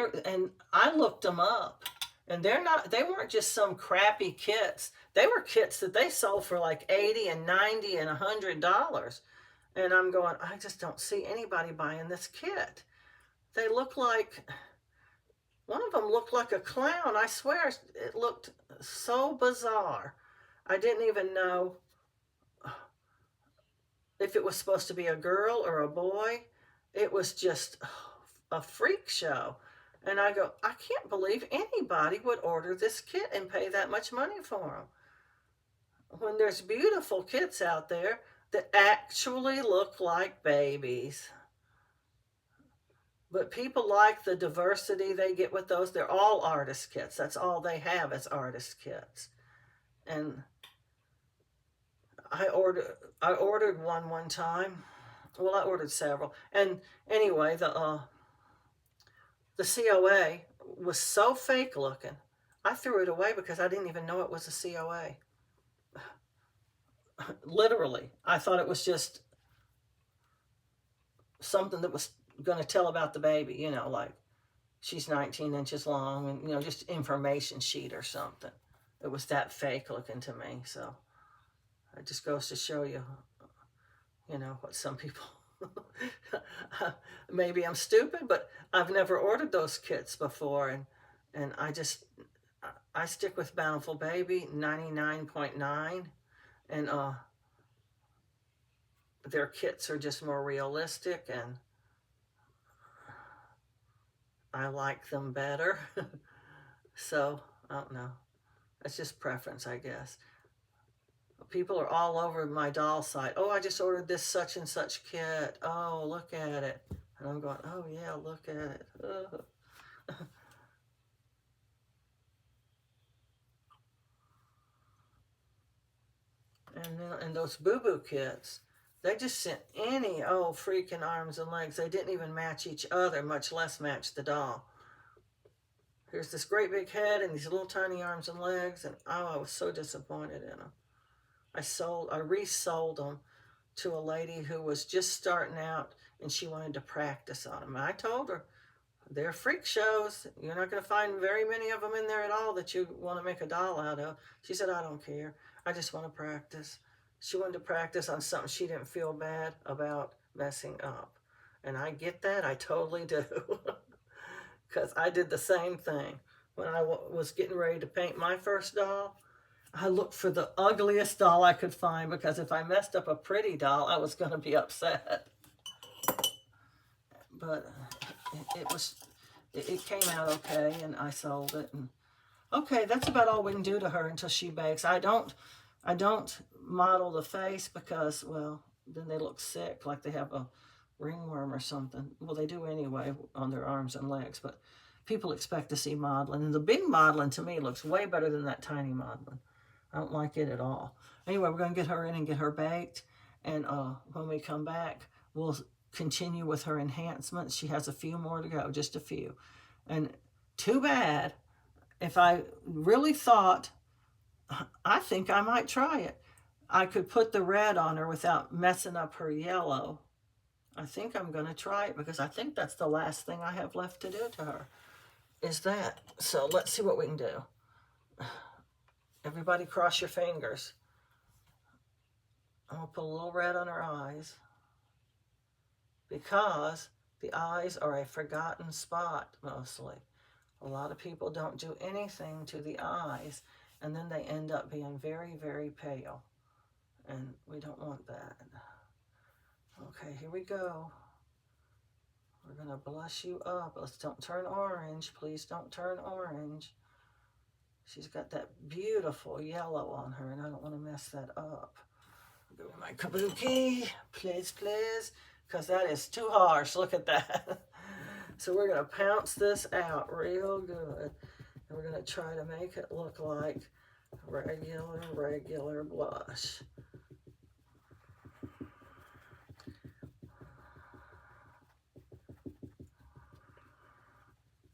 I looked them up, and they weren't just some crappy kits. They were kits that they sold for like $80 and $90 and $100. And I'm going, I just don't see anybody buying this kit. They look like, one of them looked like a clown. I swear, it looked so bizarre. I didn't even know if it was supposed to be a girl or a boy. It was just a freak show. And I go, I can't believe anybody would order this kit and pay that much money for them, when there's beautiful kits out there that actually look like babies. But people like the diversity they get with those. They're all artist kits. That's all they have is artist kits. And I ordered one time. Well, I ordered several. And anyway, the COA was so fake looking, I threw it away because I didn't even know it was a COA. Literally, I thought it was just something that was going to tell about the baby, you know, like she's 19 inches long, and, you know, just information sheet or something. It was that fake looking to me. So it just goes to show you, you know, what some people, maybe I'm stupid, but I've never ordered those kits before. And I stick with Bountiful Baby 99.9, and their kits are just more realistic, and I like them better. So I don't know. It's just preference, I guess. People are all over my doll site. Oh, I just ordered this such and such kit. Oh, look at it. And I'm going, oh yeah, look at it. Ugh. And those boo-boo kits, they just sent any old freaking arms and legs. They didn't even match each other, much less match the doll. Here's this great big head and these little tiny arms and legs, and oh, I was so disappointed in them. I resold them to a lady who was just starting out, and she wanted to practice on them. And I told her, they're freak shows. You're not going to find very many of them in there at all that you want to make a doll out of. She said, I don't care. I just want to practice. She wanted to practice on something she didn't feel bad about messing up. And I get that. I totally do. Because I did the same thing. When I was getting ready to paint my first doll, I looked for the ugliest doll I could find, because if I messed up a pretty doll, I was going to be upset. But it came out okay, and I sold it. And okay, that's about all we can do to her until she bakes. I don't model the face because, well, then they look sick, like they have a ringworm or something. Well, they do anyway on their arms and legs, but people expect to see modeling. And the big modeling to me looks way better than that tiny modeling. I don't like it at all. Anyway, we're going to get her in and get her baked. And when we come back, we'll continue with her enhancements. She has a few more to go, just a few. And too bad. If I really thought, I think I might try it. I could put the red on her without messing up her yellow. I think I'm going to try it, because I think that's the last thing I have left to do to her, is that. So let's see what we can do. Everybody cross your fingers. I'm going to put a little red on her eyes, because the eyes are a forgotten spot mostly. A lot of people don't do anything to the eyes, and then they end up being very, very pale. And we don't want that. Okay, here we go. We're going to blush you up. Let's don't turn orange. Please don't turn orange. She's got that beautiful yellow on her, and I don't want to mess that up. I'll go with my kabuki, please, please, because that is too harsh. Look at that. So we're going to pounce this out real good, and we're going to try to make it look like regular blush.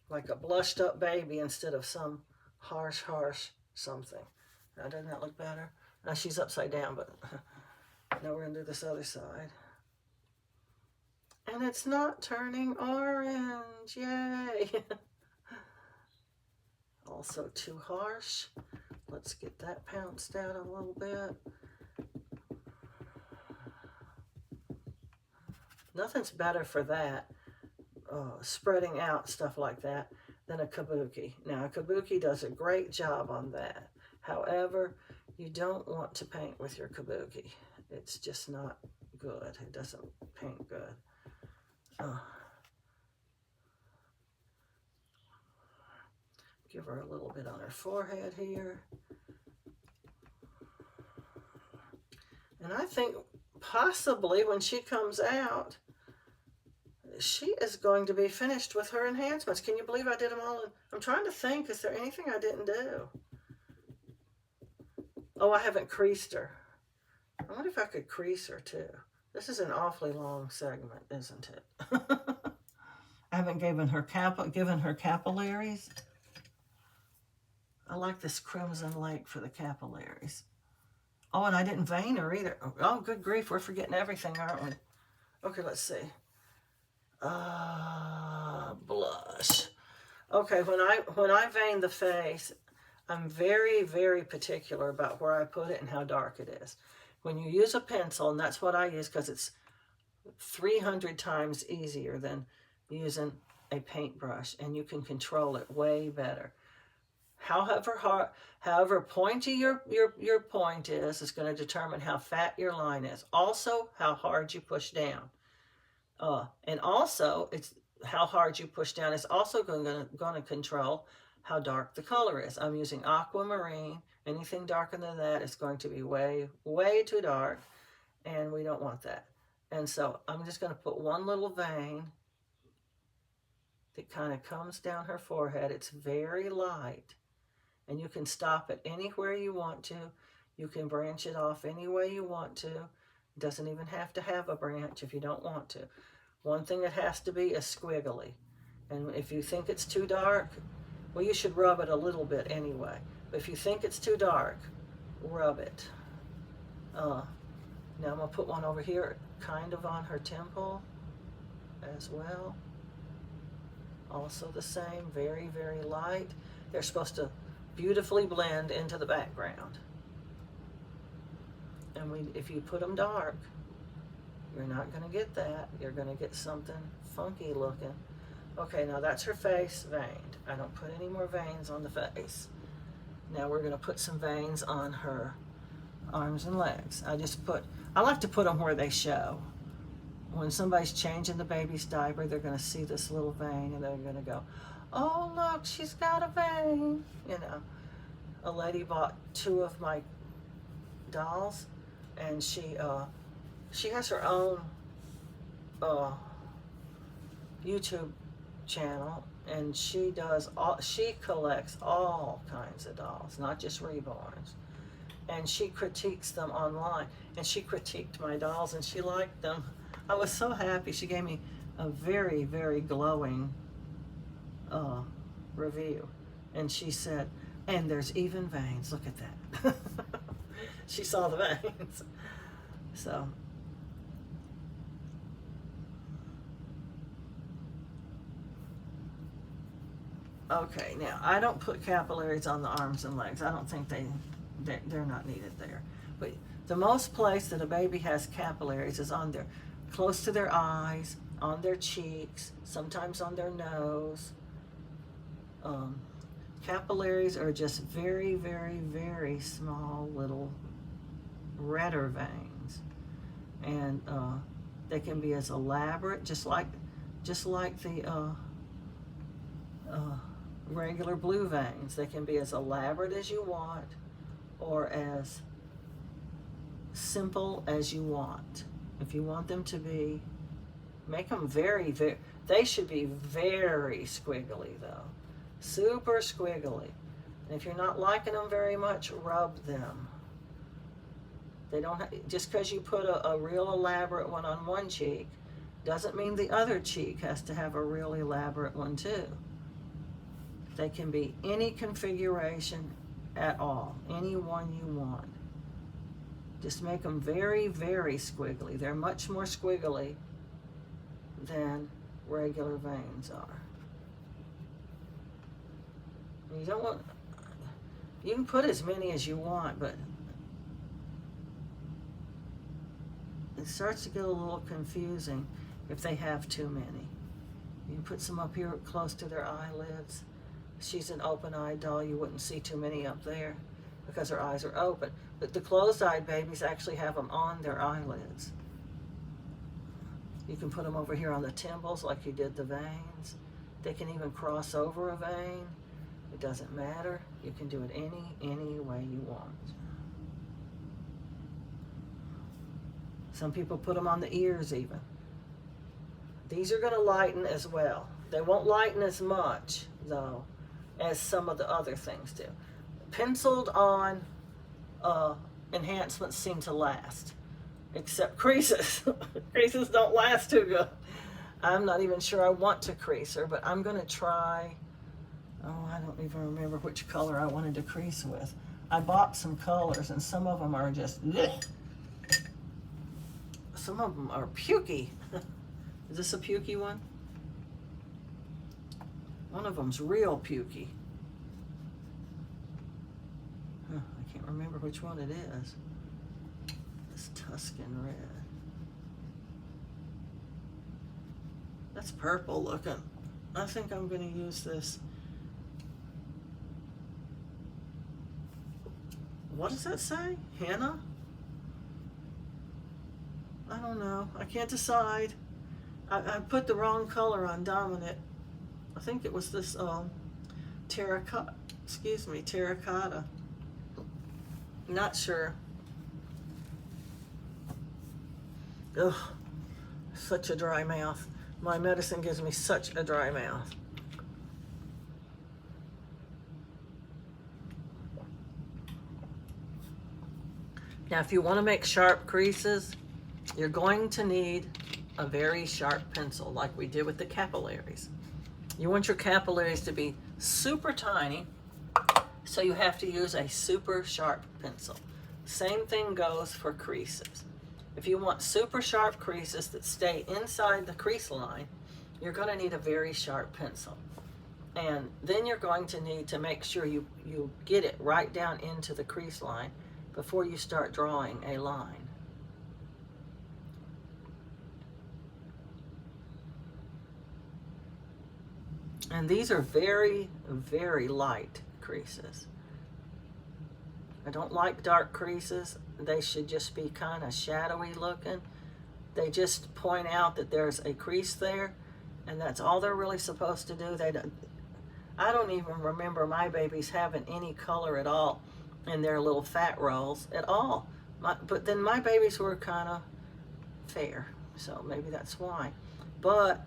Like a blushed up baby instead of some harsh something. Now, doesn't that look better? Now she's upside down, but now we're going to do this other side. And it's not turning orange. Yay! Also too harsh. Let's get that pounced out a little bit. Nothing's better for that, spreading out stuff like that, than a kabuki. Now, a kabuki does a great job on that. However, you don't want to paint with your kabuki. It's just not good. It doesn't paint good. Give her a little bit on her forehead here. And I think possibly when she comes out, she is going to be finished with her enhancements. Can you believe I did them all? I'm trying to think, is there anything I didn't do? Oh, I haven't creased her. I wonder if I could crease her too. This is an awfully long segment, isn't it? I haven't given her capillaries. I like this Crimson Lake for the capillaries. Oh, and I didn't vein her either. Oh, good grief, we're forgetting everything, aren't we? Okay, let's see. Blush. Okay, when I vein the face, I'm very, very particular about where I put it and how dark it is. When you use a pencil, and that's what I use because it's 300 times easier than using a paintbrush, and you can control it way better. However pointy your point is going to determine how fat your line is. Also, how hard you push down. And also, it's how hard you push down is also going to control how dark the color is. I'm using aquamarine. Anything darker than that is going to be way, way too dark, and we don't want that. And so I'm just going to put one little vein that kind of comes down her forehead. It's very light, and you can stop it anywhere you want to. You can branch it off any way you want to. It doesn't even have to have a branch if you don't want to. One thing it has to be is squiggly. And if you think it's too dark, well, you should rub it a little bit anyway. But if you think it's too dark, rub it. Now I'm going to put one over here, kind of on her temple as well. Also the same, very, very light. They're supposed to beautifully blend into the background. And if you put them dark, you're not going to get that. You're going to get something funky looking. Okay, now that's her face veined. I don't put any more veins on the face. Now we're going to put some veins on her arms and legs. I like to put them where they show. When somebody's changing the baby's diaper, they're going to see this little vein and they're going to go, oh, look, she's got a vein. You know, a lady bought 2 of my dolls, and she has her own YouTube channel, and she collects all kinds of dolls, not just reborns. And she critiques them online, and she critiqued my dolls, and she liked them. I was so happy. She gave me a very, very glowing review, and she said, and there's even veins. Look at that. She saw the veins. So okay, now I don't put capillaries on the arms and legs. I don't think they're not needed there. But the most place that a baby has capillaries is on their, close to their eyes, on their cheeks, sometimes on their nose. Capillaries are just very, very, very small little redder veins, and they can be as elaborate, just like the regular blue veins. They can be as elaborate as you want, or as simple as you want. If you want them to be, make them very, very, they should be very squiggly though. Super squiggly. And if you're not liking them very much, rub them. They don't just because you put a real elaborate one on one cheek doesn't mean the other cheek has to have a real elaborate one too. They can be any configuration at all, any one you want. Just make them very, very squiggly. They're much more squiggly than regular veins are. You don't want, you can put as many as you want, but it starts to get a little confusing if they have too many. You can put some up here close to their eyelids. She's an open-eyed doll. You wouldn't see too many up there because her eyes are open. But the closed-eyed babies actually have them on their eyelids. You can put them over here on the temples like you did the veins. They can even cross over a vein. It doesn't matter. You can do it any way you want. Some people put them on the ears even. These are going to lighten as well. They won't lighten as much, though, as some of the other things do. Penciled on enhancements seem to last, except creases. Creases don't last too good. I'm not even sure I want to crease her, but I'm going to try. Oh, I don't even remember which color I wanted to crease with. I bought some colors, and some of them are just bleh. Some of them are pukey. Is this a pukey one? One of them's real pukey. I can't remember which one it is. This Tuscan red. That's purple looking. I think I'm going to use this. What does that say? Henna? I don't know. I can't decide. I put the wrong color on Dominic. I think it was this terracotta, terracotta. Not sure. Ugh, such a dry mouth. My medicine gives me such a dry mouth. Now, if you want to make sharp creases, you're going to need a very sharp pencil like we did with the capillaries. You want your capillaries to be super tiny, so you have to use a super sharp pencil. Same thing goes for creases. If you want super sharp creases that stay inside the crease line, you're going to need a very sharp pencil. And then you're going to need to make sure you get it right down into the crease line before you start drawing a line. And these are very, very light creases. I don't like dark creases. They should just be kind of shadowy looking. They just point out that there's a crease there, and that's all they're really supposed to do. I don't even remember my babies having any color at all in their little fat rolls at all. But then my babies were kind of fair, so maybe that's why. But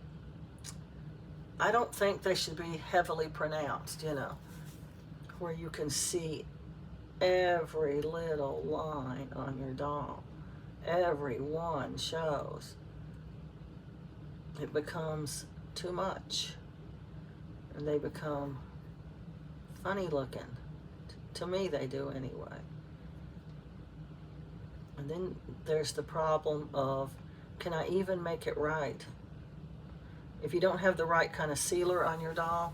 I don't think they should be heavily pronounced, you know, where you can see every little line on your doll. Every one shows. It becomes too much. And they become funny looking. To me, they do anyway. And then there's the problem of, can I even make it right? If you don't have the right kind of sealer on your doll,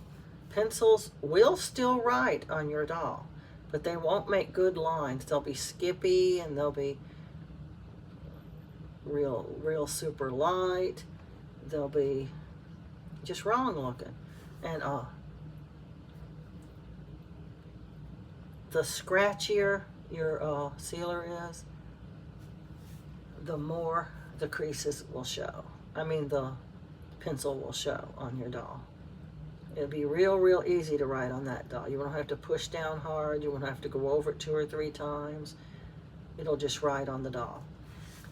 pencils will still write on your doll, but they won't make good lines. They'll be skippy, and they'll be real super light. They'll be just wrong looking. And the scratchier your sealer is, the more the creases will show. I mean, the pencil will show on your doll. It'll be real easy to write on that doll. You won't have to push down hard. You won't have to go over it 2 or 3 times. It'll just write on the doll.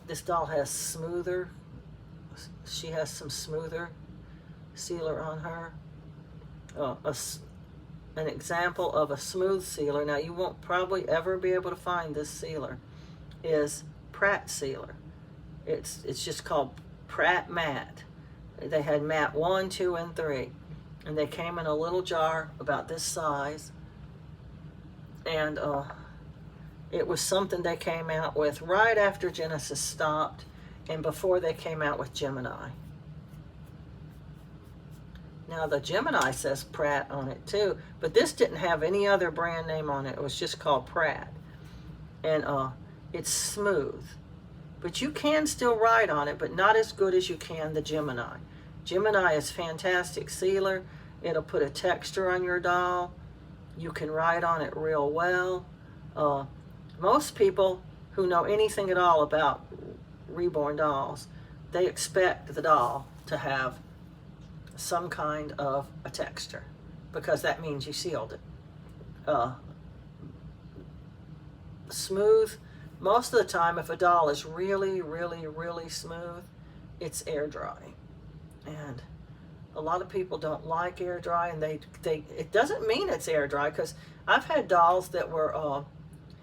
This doll has smoother. She has some smoother sealer on her. An example of a smooth sealer, now you won't probably ever be able to find this sealer, is Pratt sealer. It's just called Pratt Matte. They had Matte 1, 2, and 3. And they came in a little jar about this size. And it was something they came out with right after Genesis stopped and before they came out with Gemini. Now the Gemini says Pratt on it too, but this didn't have any other brand name on it. It was just called Pratt. And it's smooth. But you can still write on it, but not as good as you can the Gemini. Gemini is fantastic sealer. It'll put a texture on your doll. You can write on it real well. Most people who know anything at all about reborn dolls, they expect the doll to have some kind of a texture because that means you sealed it. Smooth, most of the time if a doll is really smooth, it's air dry. And a lot of people don't like air dry, and it doesn't mean it's air dry, because I've had dolls that were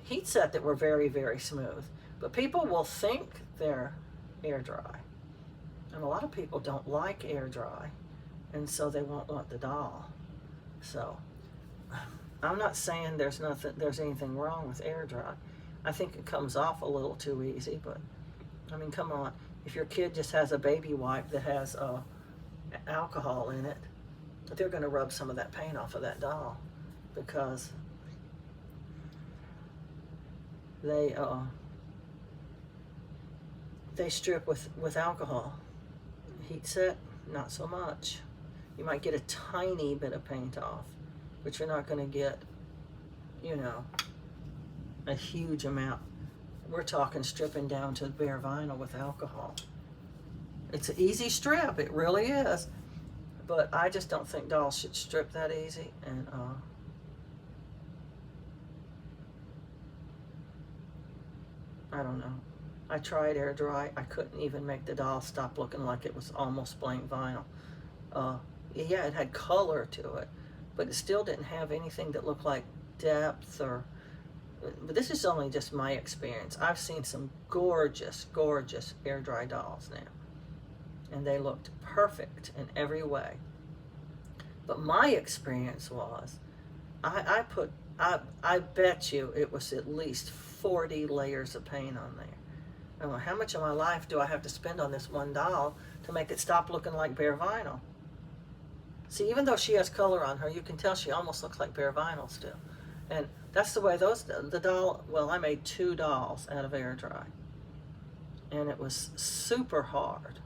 heat set that were very smooth, but people will think they're air dry. And a lot of people don't like air dry, and so they won't want the doll. So I'm not saying there's anything wrong with air dry. I think it comes off a little too easy, but I mean, come on. If your kid just has a baby wipe that has alcohol in it, they're going to rub some of that paint off of that doll, because they strip with alcohol. Heat set, not so much. You might get a tiny bit of paint off, but you're not going to get, you know, a huge amount. We're talking stripping down to bare vinyl with alcohol. It's an easy strip, it really is. But I just don't think dolls should strip that easy. And I don't know. I tried air dry. I couldn't even make the doll stop looking like it was almost blank vinyl. Uh, yeah, it had color to it, but it still didn't have anything that looked like depth or. But this is only just my experience. I've seen some gorgeous, gorgeous air dry dolls now, and they looked perfect in every way. But my experience was, I put, I bet you it was at least 40 layers of paint on there. I don't know, how much of my life do I have to spend on this one doll to make it stop looking like bare vinyl? See, even though she has color on her, you can tell she almost looks like bare vinyl still. And that's the way the doll, well, I made 2 dolls out of air dry. And it was super hard.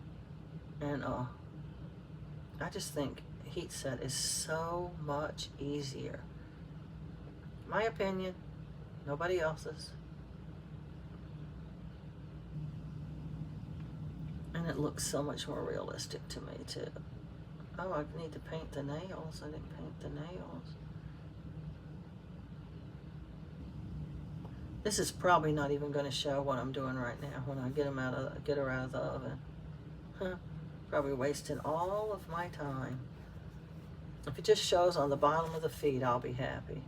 And I just think heat set is so much easier. My opinion, nobody else's. And it looks so much more realistic to me too. Oh, I need to paint the nails. I didn't paint the nails. This is probably not even going to show what I'm doing right now when I get her out of the oven. Huh. Probably wasting all of my time. If it just shows on the bottom of the feet, I'll be happy.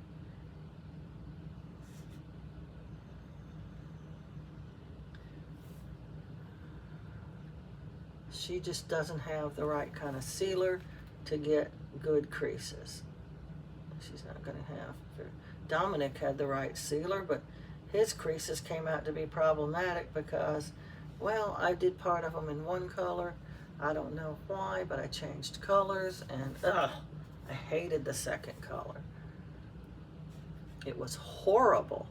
She just doesn't have the right kind of sealer to get good creases. She's not going to have. Dominic had the right sealer, but his creases came out to be problematic because, well, I did part of them in one color. I don't know why, but I changed colors, and I hated the second color. It was horrible.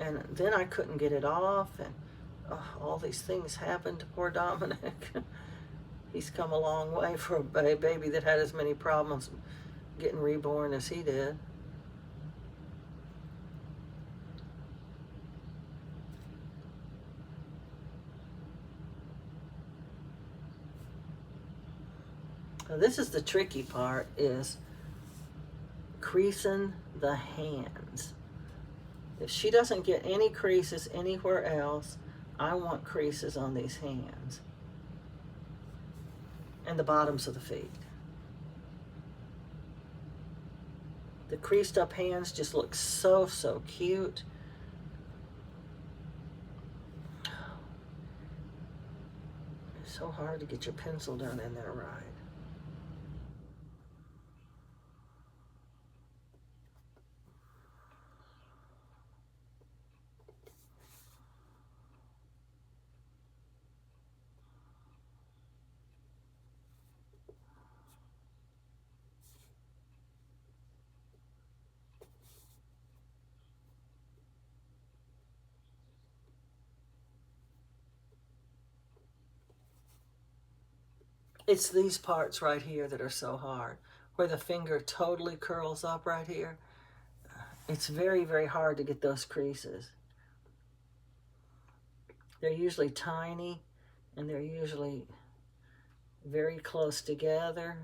And then I couldn't get it off, and all these things happened to poor Dominic. He's come a long way for a baby that had as many problems getting reborn as he did. Now this is the tricky part, is creasing the hands. If she doesn't get any creases anywhere else, I want creases on these hands and the bottoms of the feet. The creased up hands just look so, so cute. It's so hard to get your pencil done in there right. It's these parts right here that are so hard, where the finger totally curls up right here. It's very, very hard to get those creases. They're usually tiny, and they're usually very close together.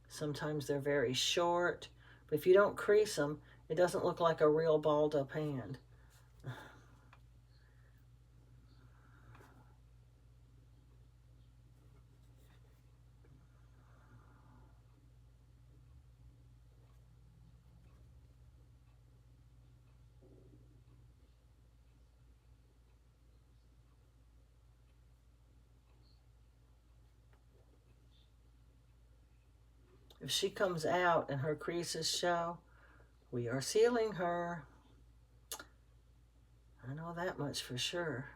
Sometimes they're very short, but if you don't crease them, it doesn't look like a real balled up hand. If she comes out and her creases show, we are sealing her. I know that much for sure,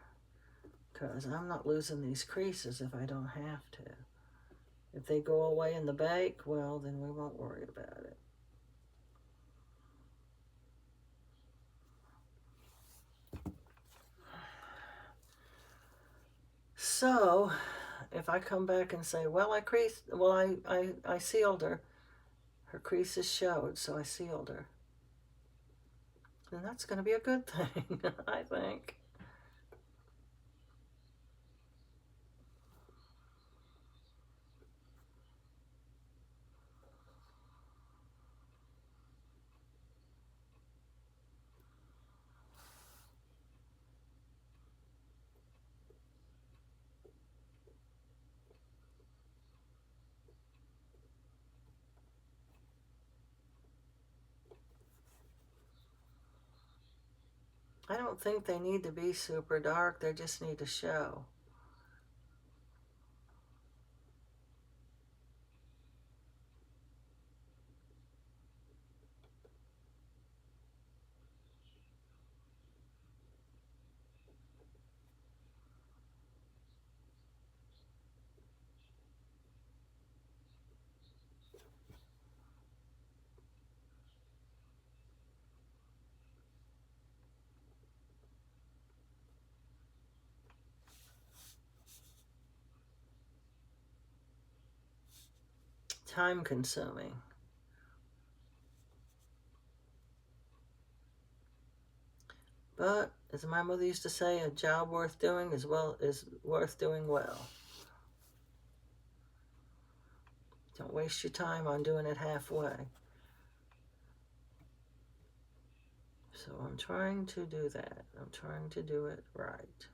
because I'm not losing these creases if I don't have to. If they go away in the bake, well, then we won't worry about it. So, if I come back and say, well, I sealed her. Her creases showed, so I sealed her. And that's going to be a good thing, I think. I don't think they need to be super dark. They just need to show. Time consuming. But as my mother used to say, a job worth doing is worth doing well. Don't waste your time on doing it halfway. So I'm trying to do that. I'm trying to do it right.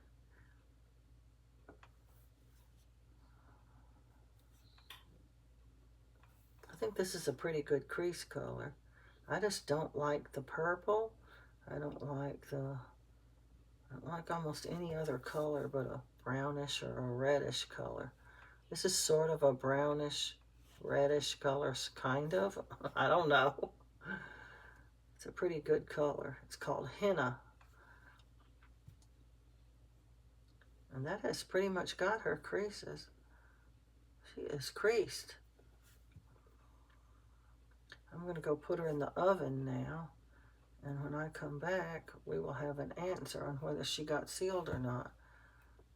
I think this is a pretty good crease color. I just don't like the purple. I don't like almost any other color but a brownish or a reddish color. This is sort of a brownish, reddish color, kind of. I don't know. It's a pretty good color. It's called Henna. And that has pretty much got her creases. She is creased. I'm going to go put her in the oven now. And when I come back, we will have an answer on whether she got sealed or not.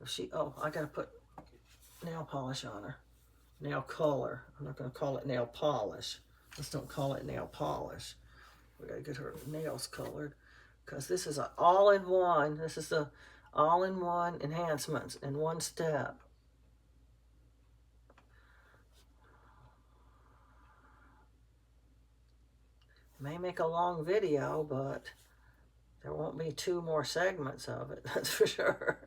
I got to put nail polish on her. Nail color. I'm not going to call it nail polish. Let's don't call it nail polish. We got to get her nails colored because this is an all-in-one. This is the all-in-one enhancements in one step. May make a long video, but there won't be 2 more segments of it, that's for sure.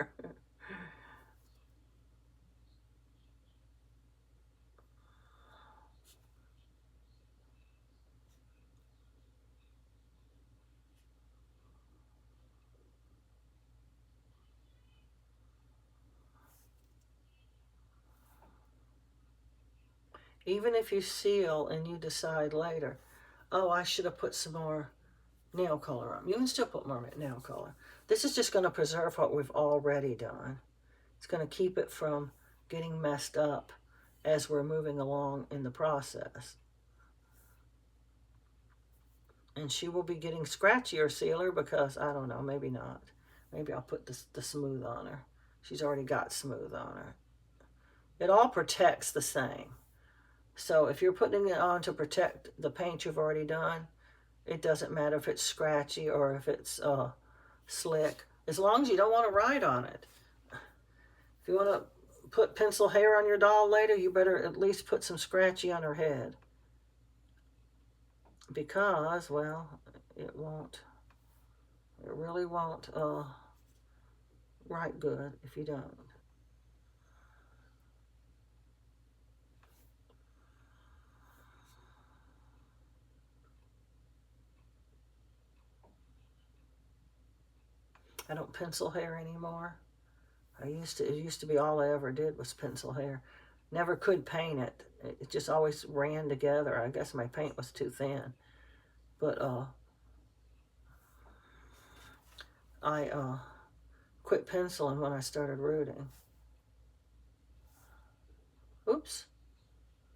Even if you seal and you decide later, oh, I should have put some more nail color on. You can still put more nail color. This is just going to preserve what we've already done. It's going to keep it from getting messed up as we're moving along in the process. And she will be getting scratchier sealer because, I don't know, maybe not. Maybe I'll put the smooth on her. She's already got smooth on her. It all protects the same. So if you're putting it on to protect the paint you've already done, it doesn't matter if it's scratchy or if it's slick, as long as you don't want to write on it. If you want to put pencil hair on your doll later, you better at least put some scratchy on her head. Because, well, it really won't write good if you don't. I don't pencil hair anymore. It used to be all I ever did was pencil hair. Never could paint it. It just always ran together. I guess my paint was too thin. But I quit penciling when I started rooting. Oops.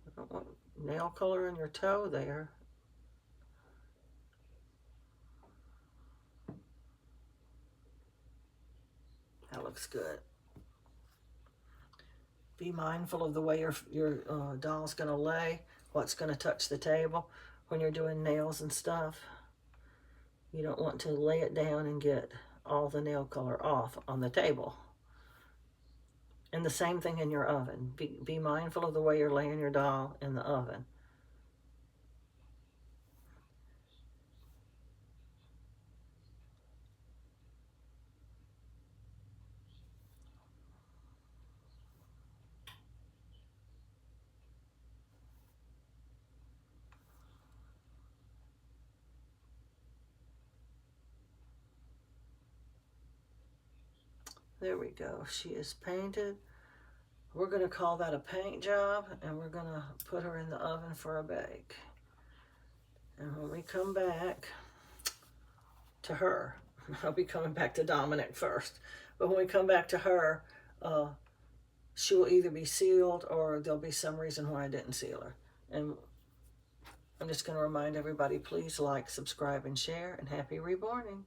I don't want nail color in your toe there. That looks good. Be mindful of the way your doll's going to lay, what's going to touch the table when you're doing nails and stuff. You don't want to lay it down and get all the nail color off on the table. And the same thing in your oven. Be mindful of the way you're laying your doll in the oven. There we go. She is painted. We're going to call that a paint job, and we're going to put her in the oven for a bake. And when we come back to her, I'll be coming back to Dominic first, but when we come back to her, she will either be sealed or there'll be some reason why I didn't seal her. And I'm just going to remind everybody, please like, subscribe, and share, and happy reborning.